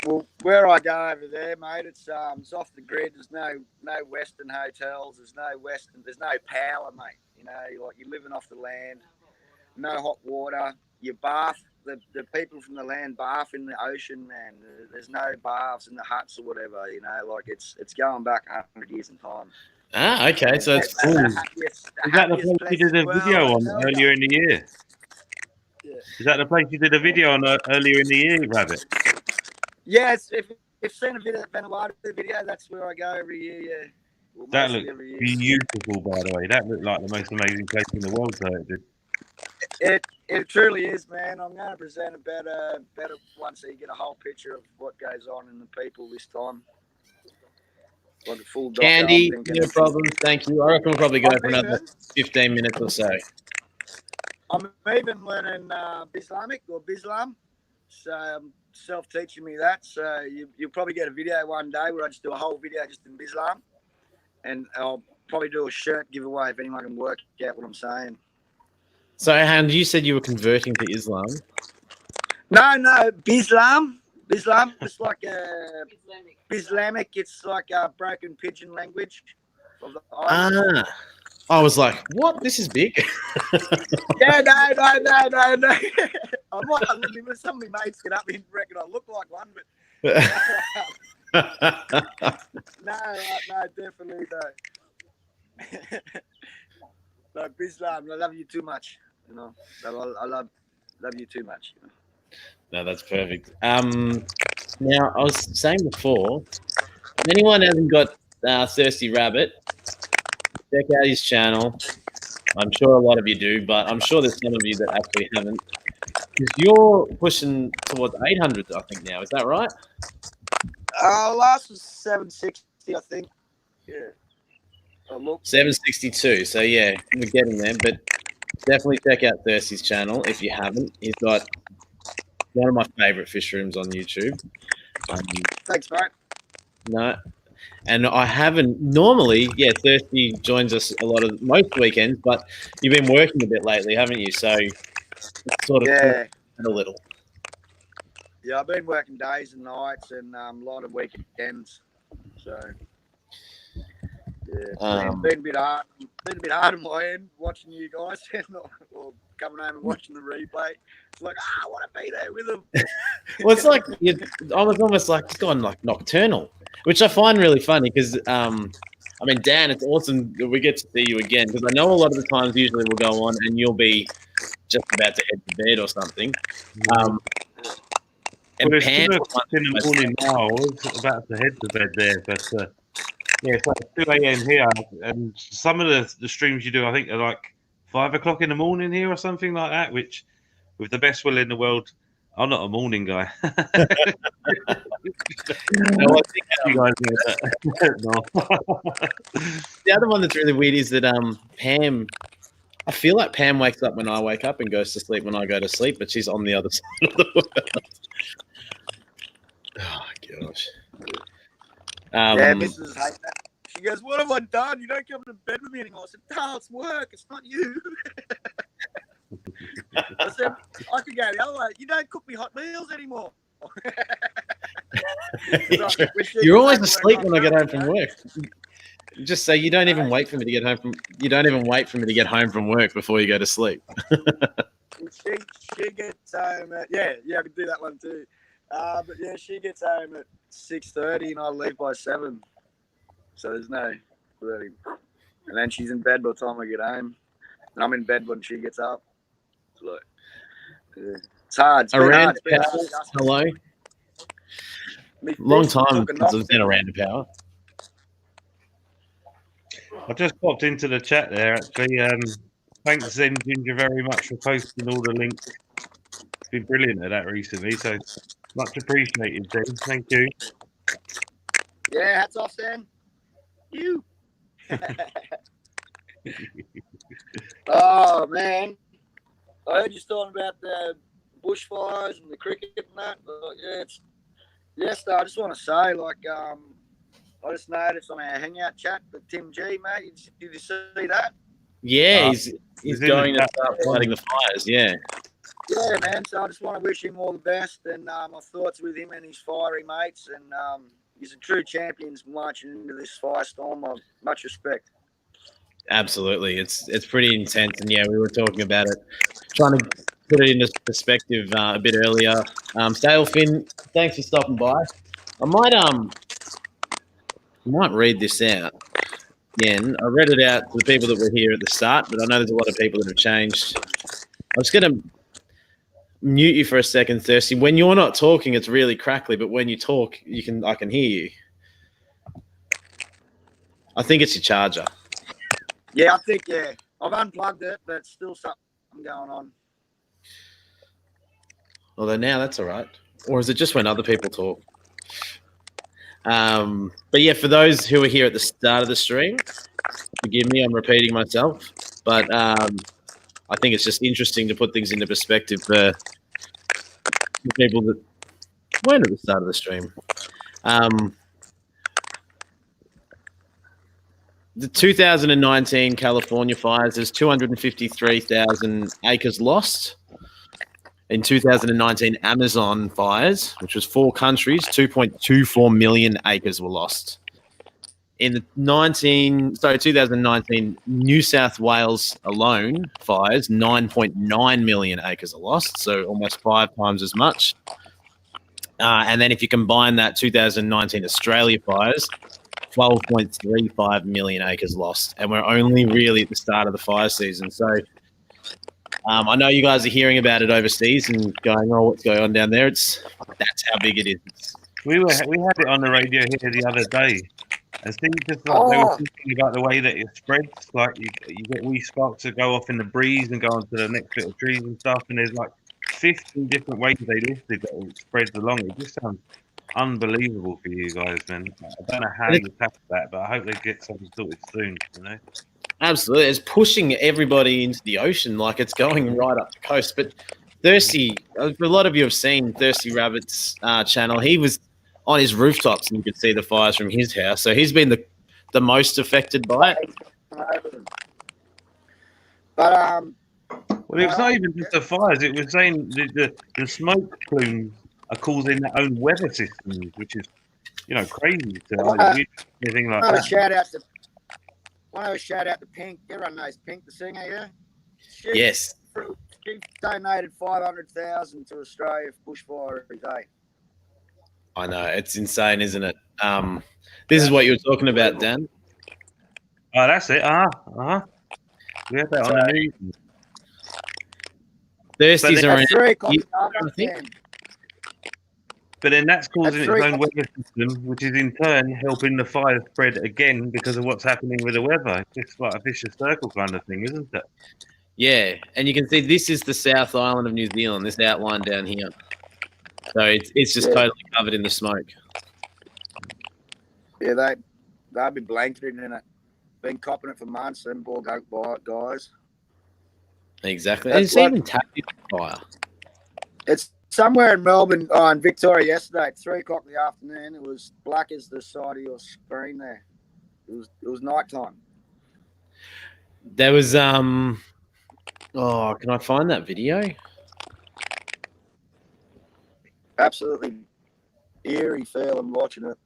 Well, where I go over there, mate, it's off the grid. There's no Western hotels. There's no power, mate. You know, like you're living off the land. No hot water. You bath. The people from the land bath in the ocean, man. There's no baths in the huts or whatever. You know, like it's going back 100 years in time. Ah, okay. So it's cool. Is that the place you did a video on earlier in the year? Yeah. Is that the place you did a video on earlier in the year, Rabbit? Yes, if you've seen a video, Vanuatu video, that's where I go every year. Yeah, well, that looked beautiful, by the way. That looked like the most amazing place in the world. So it truly is, man. I'm going to present a better one, so you get a whole picture of what goes on in the people this time. Like a full Candy, no problem. Thank you. I reckon we'll probably go for another 15 minutes or so. I'm even learning Islamic or Bislam, so I'm self-teaching me that. So you'll probably get a video one day where I just do a whole video just in Bislam, and I'll probably do a shirt giveaway if anyone can work out what I'm saying. So, and you said you were converting to Islam? No, Bislam. Bislam is like Islamic. It's like a broken pigeon language of the island. I was like, what? This is big. Yeah, no. I'm not looking for some of my mates get up and reckon I look like one, but no, definitely no. No, Bislam, I love you too much. You know, I love you too much. You know? No, that's perfect. Now, I was saying before, if anyone hasn't got Thirsty Rabbit, check out his channel. I'm sure a lot of you do, but I'm sure there's some of you that actually haven't. Because you're pushing towards 800, I think, now. Is that right? Last was 760, I think. Yeah. 762. So, yeah, we're getting there. But definitely check out Thirsty's channel if you haven't. He's got one of my favorite fish rooms on YouTube. Thanks, mate. No. And I haven't normally, Thirsty joins us most weekends, but you've been working a bit lately, haven't you? So it's sort of a little. Yeah, I've been working days and nights and a lot of weekends. So yeah, it's been a bit hard. On my end watching you guys or coming home and watching the replay. It's like, I want to be there with them. Well, it's like I was almost like it's gone like nocturnal, which I find really funny because Dan, it's awesome that we get to see you again because I know a lot of the times usually we'll go on and you'll be just about to head to bed or something. And well, Pam, it's in the morning now. I was about to head to bed there, but it's like 2 a.m. here, and some of the streams you do, I think, are like 5 o'clock in the morning here or something like that. Which, with the best will in the world, I'm not a morning guy. No, I think you guys know that. The other one that's really weird is that Pam. I feel like Pam wakes up when I wake up and goes to sleep when I go to sleep, but she's on the other side of the world. Yeah, Mrs. hate that. She goes, "What have I done? You don't come to bed with me anymore." I said, "No, it's work. It's not you." I said, "I could go the other way. You don't cook me hot meals anymore." You're always asleep when I get home from work. Just say you don't even wait for me to get home from. You don't even wait for me to get home from work before you go to sleep. She gets home at, yeah, I could do that one too. But yeah, she gets home at 6:30 and I leave by 7. So there's no really. And then she's in bed by the time I get home. And I'm in bed when she gets up. It's like, yeah. It's hard. It's been hard. Hello. Long time since I've been around the power. I just popped into the chat there, actually. Thanks, Zen Ginger, very much for posting all the links. It's been brilliant at that recently, so much appreciated, Zen. Thank you. Yeah, hats off, Zen. You. Oh, man. I heard you talking about the bushfires and the cricket and that. But yeah, I just want to say, like, I just noticed on our hangout chat that Tim G, mate, did you see that? Yeah, he's going to start fighting the fires. Yeah. Yeah, man. So I just want to wish him all the best, and my thoughts with him and his fiery mates. And he's a true champion marching into this firestorm. Much respect. Absolutely, it's pretty intense, and yeah, we were talking about it, trying to put it into perspective a bit earlier. Dale Finn, thanks for stopping by. I might read this out again. I read it out to the people that were here at the start, but I know there's a lot of people that have changed. I'm just going to mute you for a second, Thirsty. When you're not talking, it's really crackly, but when you talk, I can hear you. I think it's your charger. Yeah, I think, yeah. I've unplugged it, but it's still something going on. Although now that's all right. Or is it just when other people talk? But yeah, for those who were here at the start of the stream, forgive me, I'm repeating myself. But I think it's just interesting to put things into perspective for people that weren't at the start of the stream. The 2019 California fires, there's 253,000 acres lost. In 2019 Amazon fires, which was 4 countries, 2.24 million acres were lost. In the 2019 New South Wales alone fires, 9.9 million acres are lost, so almost 5 times as much. And then if you combine that 2019 Australia fires, 12.35 million acres lost, and we're only really at the start of the fire season. So I know you guys are hearing about it overseas and going, "Oh, what's going on down there?" That's how big it is. We had it on the radio here the other day, and they were thinking about the way that it spreads. Like you get wee sparks that go off in the breeze and go onto the next little trees and stuff, and there's like 15 different ways they listed that it spreads along. It just sounds unbelievable for you guys, man. I don't know how you tackle that, but I hope they get something sorted soon, you know? Absolutely. It's pushing everybody into the ocean, like it's going right up the coast. But Thirsty, a lot of you have seen Thirsty Rabbit's channel. He was on his rooftops and you could see the fires from his house. So he's been the most affected by it. But well, it was not even just the fires. It was saying the smoke plumes are causing their own weather systems, which is, crazy to anything like that. Want to shout out to Pink. Everyone knows Pink, the singer, yeah? Yes. She donated 500,000 to Australia for bushfire every day. I know. It's insane, isn't it? This is what you were talking about, Dan. Oh, that's it. We had that on the news. Thirsties are But then that's causing its own weather system, which is in turn helping the fire spread again because of what's happening with the weather. It's like a vicious circle kind of thing, isn't it? Yeah, and you can see this is the South Island of New Zealand, this outline down here. So it's just totally covered in the smoke. Yeah, they've been blanketed in it. Been copping it for months, them poor guys. Exactly. It's even tapped in fire. It's somewhere in Melbourne, in Victoria yesterday at 3 o'clock in the afternoon. It was black as the side of your screen there. It was night time. There was can I find that video? Absolutely eerie feeling watching it.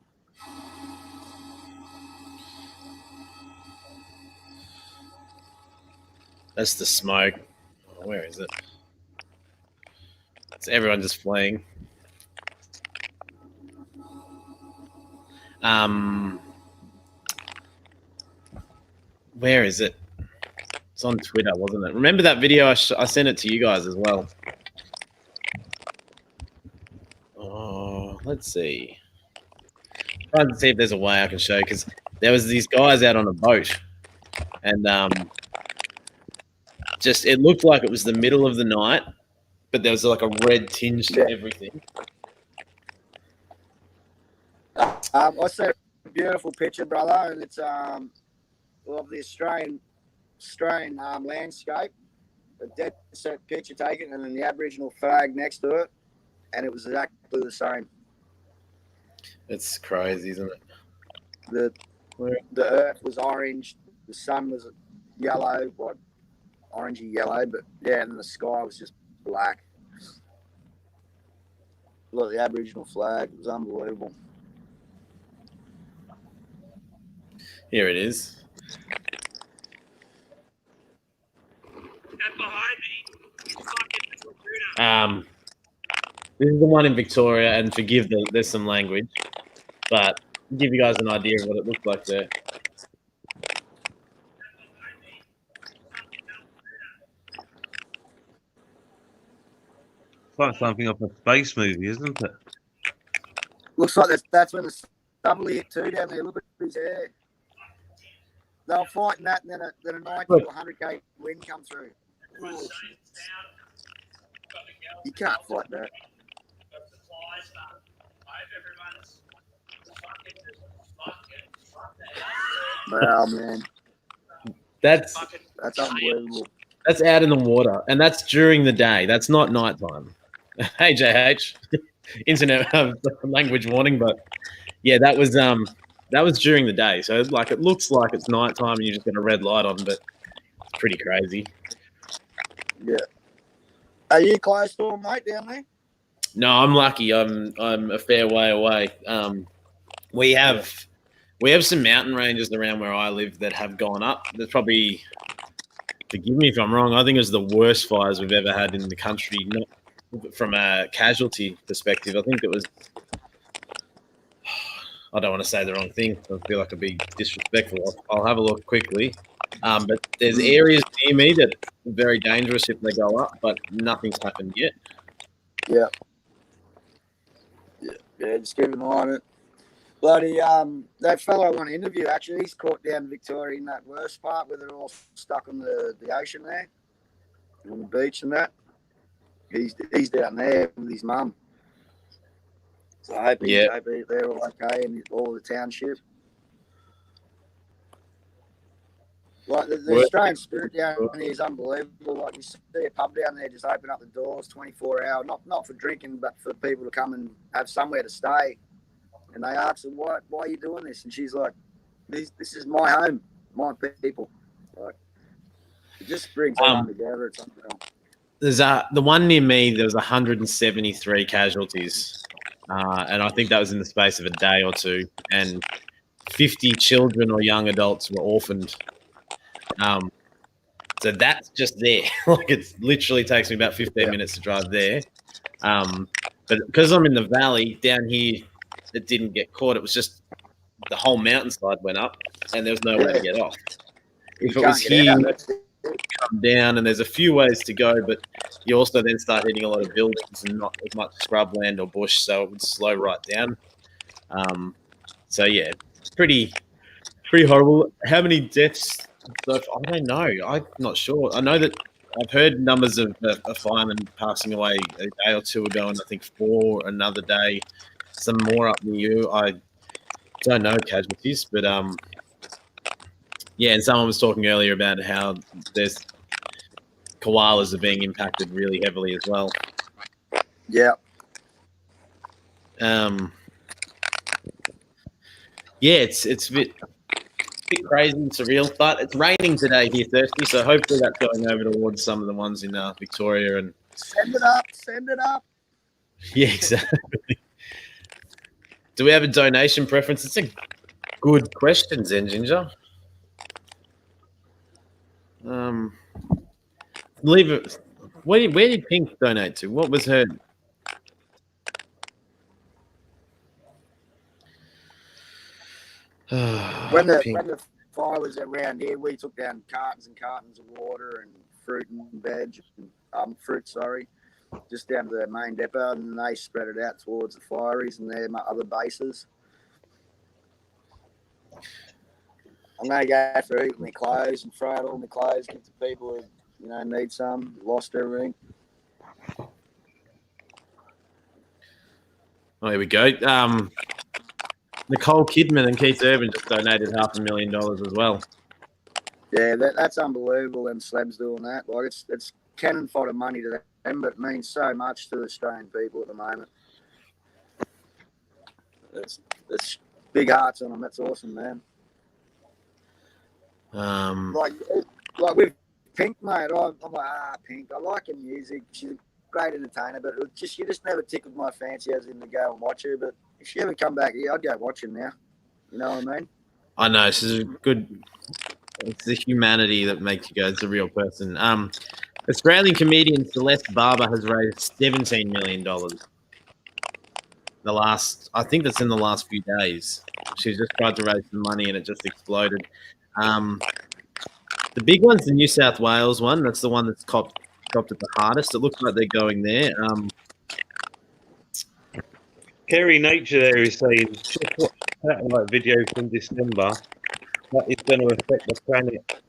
That's the smoke. Oh, where is it? It's everyone just fleeing. Where is it? It's on Twitter, wasn't it? Remember that video? I sent it to you guys as well. Oh, let's see. Trying to see if there's a way I can show, because there was these guys out on a boat, and just it looked like it was the middle of the night, but there was like a red tinge to everything. I see a beautiful picture, brother, and it's of the Australian landscape. A dead set picture taken, and then the Aboriginal flag next to it, and it was exactly the same. It's crazy, isn't it? The earth was orange, the sun was yellow, what orangey yellow, but yeah, and the sky was just black. Look, the Aboriginal flag was unbelievable. Here it is. This is the one in Victoria, and forgive there's some language, but give you guys an idea of what it looked like there. It's like something off a space movie, isn't it? Looks like that's when the stubble hit too down there. Look at his hair. They were fighting that, and then a 90 to 100k wind come through. You can't fight that. Wow, man. That's unbelievable. That's out in the water, and that's during the day. That's not nighttime. Hey, JH, internet language warning, but yeah, that was during the day. So like it looks like it's nighttime, and you just got a red light on, but it's pretty crazy. Yeah. Are you close to them, mate, down there? No, I'm lucky. I'm a fair way away. We have some mountain ranges around where I live that have gone up. There's probably, forgive me if I'm wrong, I think it was the worst fires we've ever had in the country, not from a casualty perspective. I think it was, I don't want to say the wrong thing. I feel like I'd be disrespectful. I'll have a look quickly. But there's areas near me that are very dangerous if they go up, but nothing's happened yet. Yeah. Yeah, just keep an eye on it. Bloody, that fellow I want to interview, actually, he's caught down in Victoria in that worst part where they're all stuck on the ocean there, on the beach and that. He's down there with his mum. So I hope they're all okay and all the township. Like the Australian spirit down here is unbelievable. Like you see a pub down there just open up the doors 24 hours, not for drinking, but for people to come and have somewhere to stay. And they ask her, why are you doing this? And she's like, this is my home, my people. Like, it just brings everyone together. It's unreal. There's the one near me, there was 173 casualties. And I think that was in the space of a day or two. And 50 children or young adults were orphaned. So that's just there. Like it literally takes me about 15 minutes to drive there. But because I'm in the valley down here, it didn't get caught. It was just the whole mountainside went up, and there was no way to get off. If it was here, come down, and there's a few ways to go, but you also then start hitting a lot of buildings and not as much scrubland or bush, so it would slow right down. So yeah, it's pretty horrible. How many deaths? I don't know. I'm not sure. I know that I've heard numbers of firemen passing away a day or two ago, and I think 4 another day. Some more up near you. I don't know casualties, but yeah. And someone was talking earlier about how there's koalas are being impacted really heavily as well. Yeah. Yeah, it's a bit crazy and surreal, but it's raining today here, Thirsty, so hopefully that's going over towards some of the ones in Victoria. And Send it up. Send it up. yeah, exactly. Do we have a donation preference? It's a good question, Zen Ginger. Leave it. Where did Pink donate to? What was her? When the Pink. fire was around here, we took down cartons and cartons of water and fruit and veg, fruit, just down to the main depot, and they spread it out towards the fireys and their other bases. I'm going to go through my clothes and throw out all my clothes, give to people who, need some, lost everything. Oh, here we go. Nicole Kidman and Keith Urban just donated $500,000 as well. Yeah, that's unbelievable. Them slabs doing that. Like it's cannon fodder money to them, but it means so much to the Australian people at the moment. It's big hearts on them. That's awesome, man. Like with Pink, mate. I'm like, Pink. I like her music. She's a great entertainer, but she just never tickled my fancy as in to go and watch her. But if she ever come back here, I'd go watch her now. You know what I mean? I know. She's a good. It's the humanity that makes you go, it's a real person. Australian comedian Celeste Barber has raised $17 million. I think that's in the last few days. She's just tried to raise some money and it just exploded. The big one's the New South Wales one. That's the one that's copped it the hardest. It looks like they're going there. Kerry Nature there is saying, just watch satellite video from December. That is going to affect the planet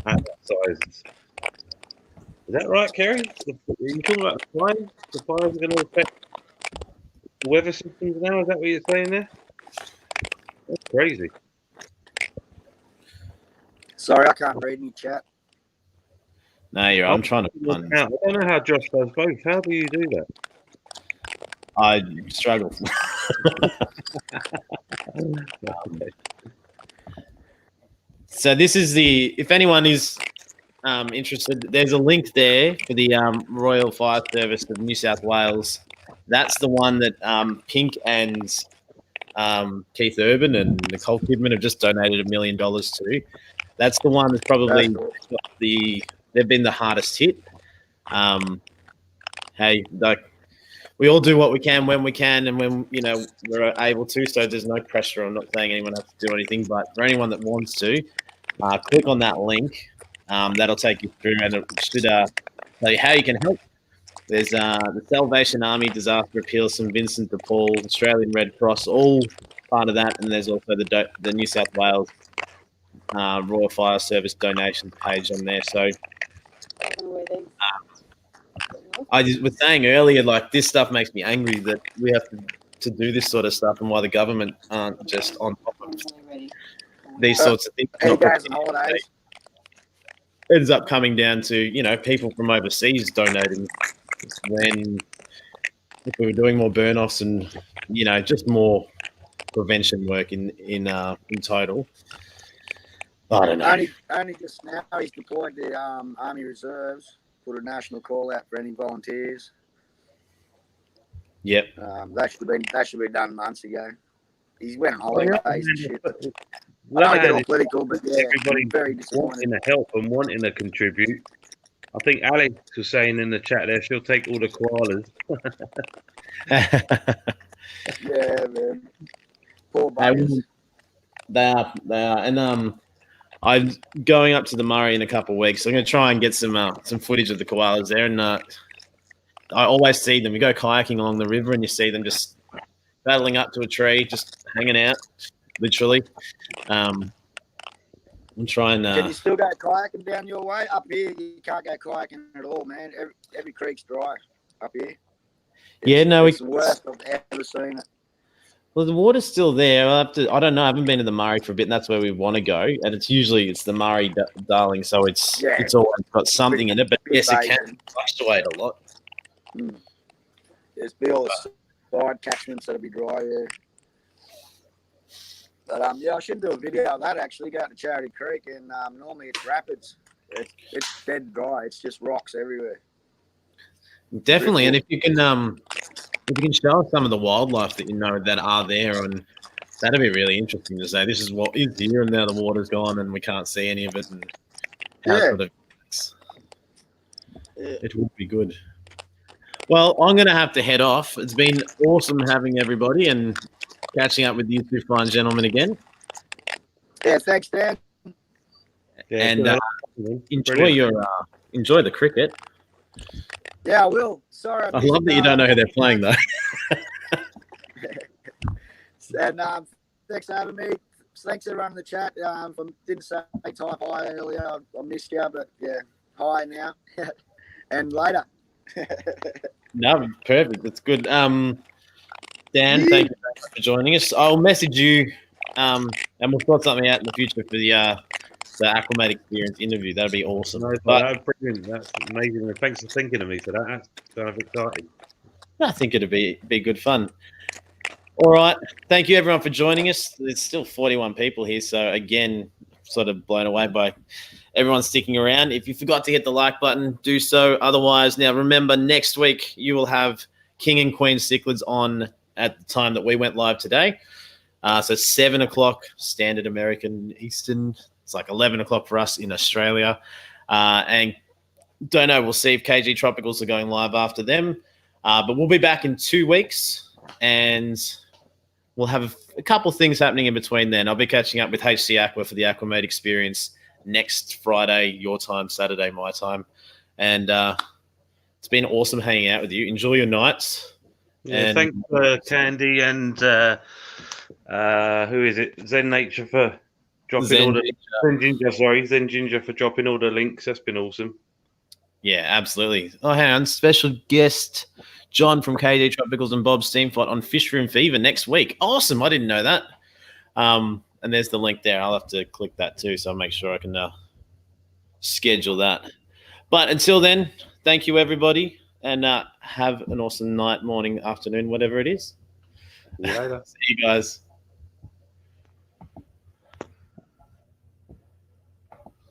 at that size. Is that right, Kerry? Are you talking about fires? The fires are going to affect the weather systems now? Is that what you're saying there? That's crazy. Sorry, I can't read any chat. No, I'm trying to find. I don't know how Josh does both. How do you do that? I struggle. So this is if anyone is interested, there's a link there for the Royal Fire Service of New South Wales. That's the one that Pink and Keith Urban and Nicole Kidman have just donated $1 million to. That's the one that's probably they've been the hardest hit. Hey, we all do what we can when we can and when we're able to. So there's no pressure. I'm not saying anyone has to do anything, but for anyone that wants to, click on that link. That'll take you through, and it should tell you how you can help. There's the Salvation Army, Disaster Appeal, St Vincent de Paul, Australian Red Cross, all part of that, and there's also the New South Wales Royal Fire Service donations page on there. So I was saying earlier, like, this stuff makes me angry that we have to do this sort of stuff, and why the government aren't just on top of these sorts of things. Ends up coming down to, people from overseas donating when if we were doing more burn-offs and, just more prevention work in total. I don't know. Only just now he's deployed the Army Reserves, put a national call out for any volunteers. Yep. That should have been done months ago. He went on holidays and shit. I Well, don't get all political, but yeah, everybody very disappointed. wanting to help and wanting to contribute. I think Alex was saying in the chat there, she'll take all the koalas. Yeah, man. Poor buggers. They are. And I'm going up to the Murray in a couple of weeks. So I'm going to try and get some footage of the koalas there. And I always see them. You go kayaking along the river and you see them just battling up to a tree, just hanging out, literally. I'm trying. Can you still go kayaking down your way? Up here, you can't go kayaking at all, man. Every creek's dry up here. It's the worst I've ever seen it. Well, the water's still there. I don't know. I haven't been to the Murray for a bit, and that's where we want to go. And it's the Murray, darling. So it's always got something in it. But yes, it can fluctuate a lot. There's be all the side catchments that'll be dry, yeah. But yeah, I should do a video of that actually. Go out to Charity Creek, and normally it's rapids. It's dead dry. It's just rocks everywhere. Definitely, and if you can show us some of the wildlife that you know that are there, and that'd be really interesting to say. This is what is here, and now the water's gone, and we can't see any of it. And how it sort of it would be good. Well, I'm going to have to head off. It's been awesome having everybody and catching up with you two fine gentlemen again. Yeah, thanks, Dan. Yeah, And enjoy brilliant. enjoy the cricket. Yeah, I will. Sorry. I love that you don't know who they're playing though. And thanks for having me. Thanks everyone in the chat. If I didn't say type hi earlier, I missed you, but yeah, hi now and later. No, perfect. That's good. Dan, thank you very much for joining us. I'll message you, and we'll sort something out in the future for the Aqua Mate Experience interview. That'd be awesome. No, But that's brilliant. That's amazing. And thanks for thinking of me for that. That's kind of exciting. I think it'd be good fun. All right. Thank you, everyone, for joining us. There's still 41 people here. So, again, sort of blown away by everyone sticking around. If you forgot to hit the like button, do so. Otherwise, now remember, next week you will have King and Queen cichlids on at the time that we went live today. So 7 o'clock Standard American Eastern. It's like 11 o'clock for us in Australia. And don't know. We'll see if KG Tropicals are going live after them. But we'll be back in 2 weeks. And we'll have a couple things happening in between then. I'll be catching up with HC Aqua for the Aqua Mate Experience next Friday, your time, Saturday, my time. And it's been awesome hanging out with you. Enjoy your nights. Yeah, and thanks Candy and who is it? Zen Nature for dropping all the Zen Ginger for dropping all the links. That's been awesome. Yeah, absolutely. Oh, hang on. Special guest John from KD Tropicals and Bob Steamfight on Fish Room Fever next week. Awesome. I didn't know that. And there's the link there. I'll have to click that too, so I'll make sure I can schedule that. But until then, thank you, everybody, and have an awesome night, morning, afternoon, whatever it is. See you later. See you guys.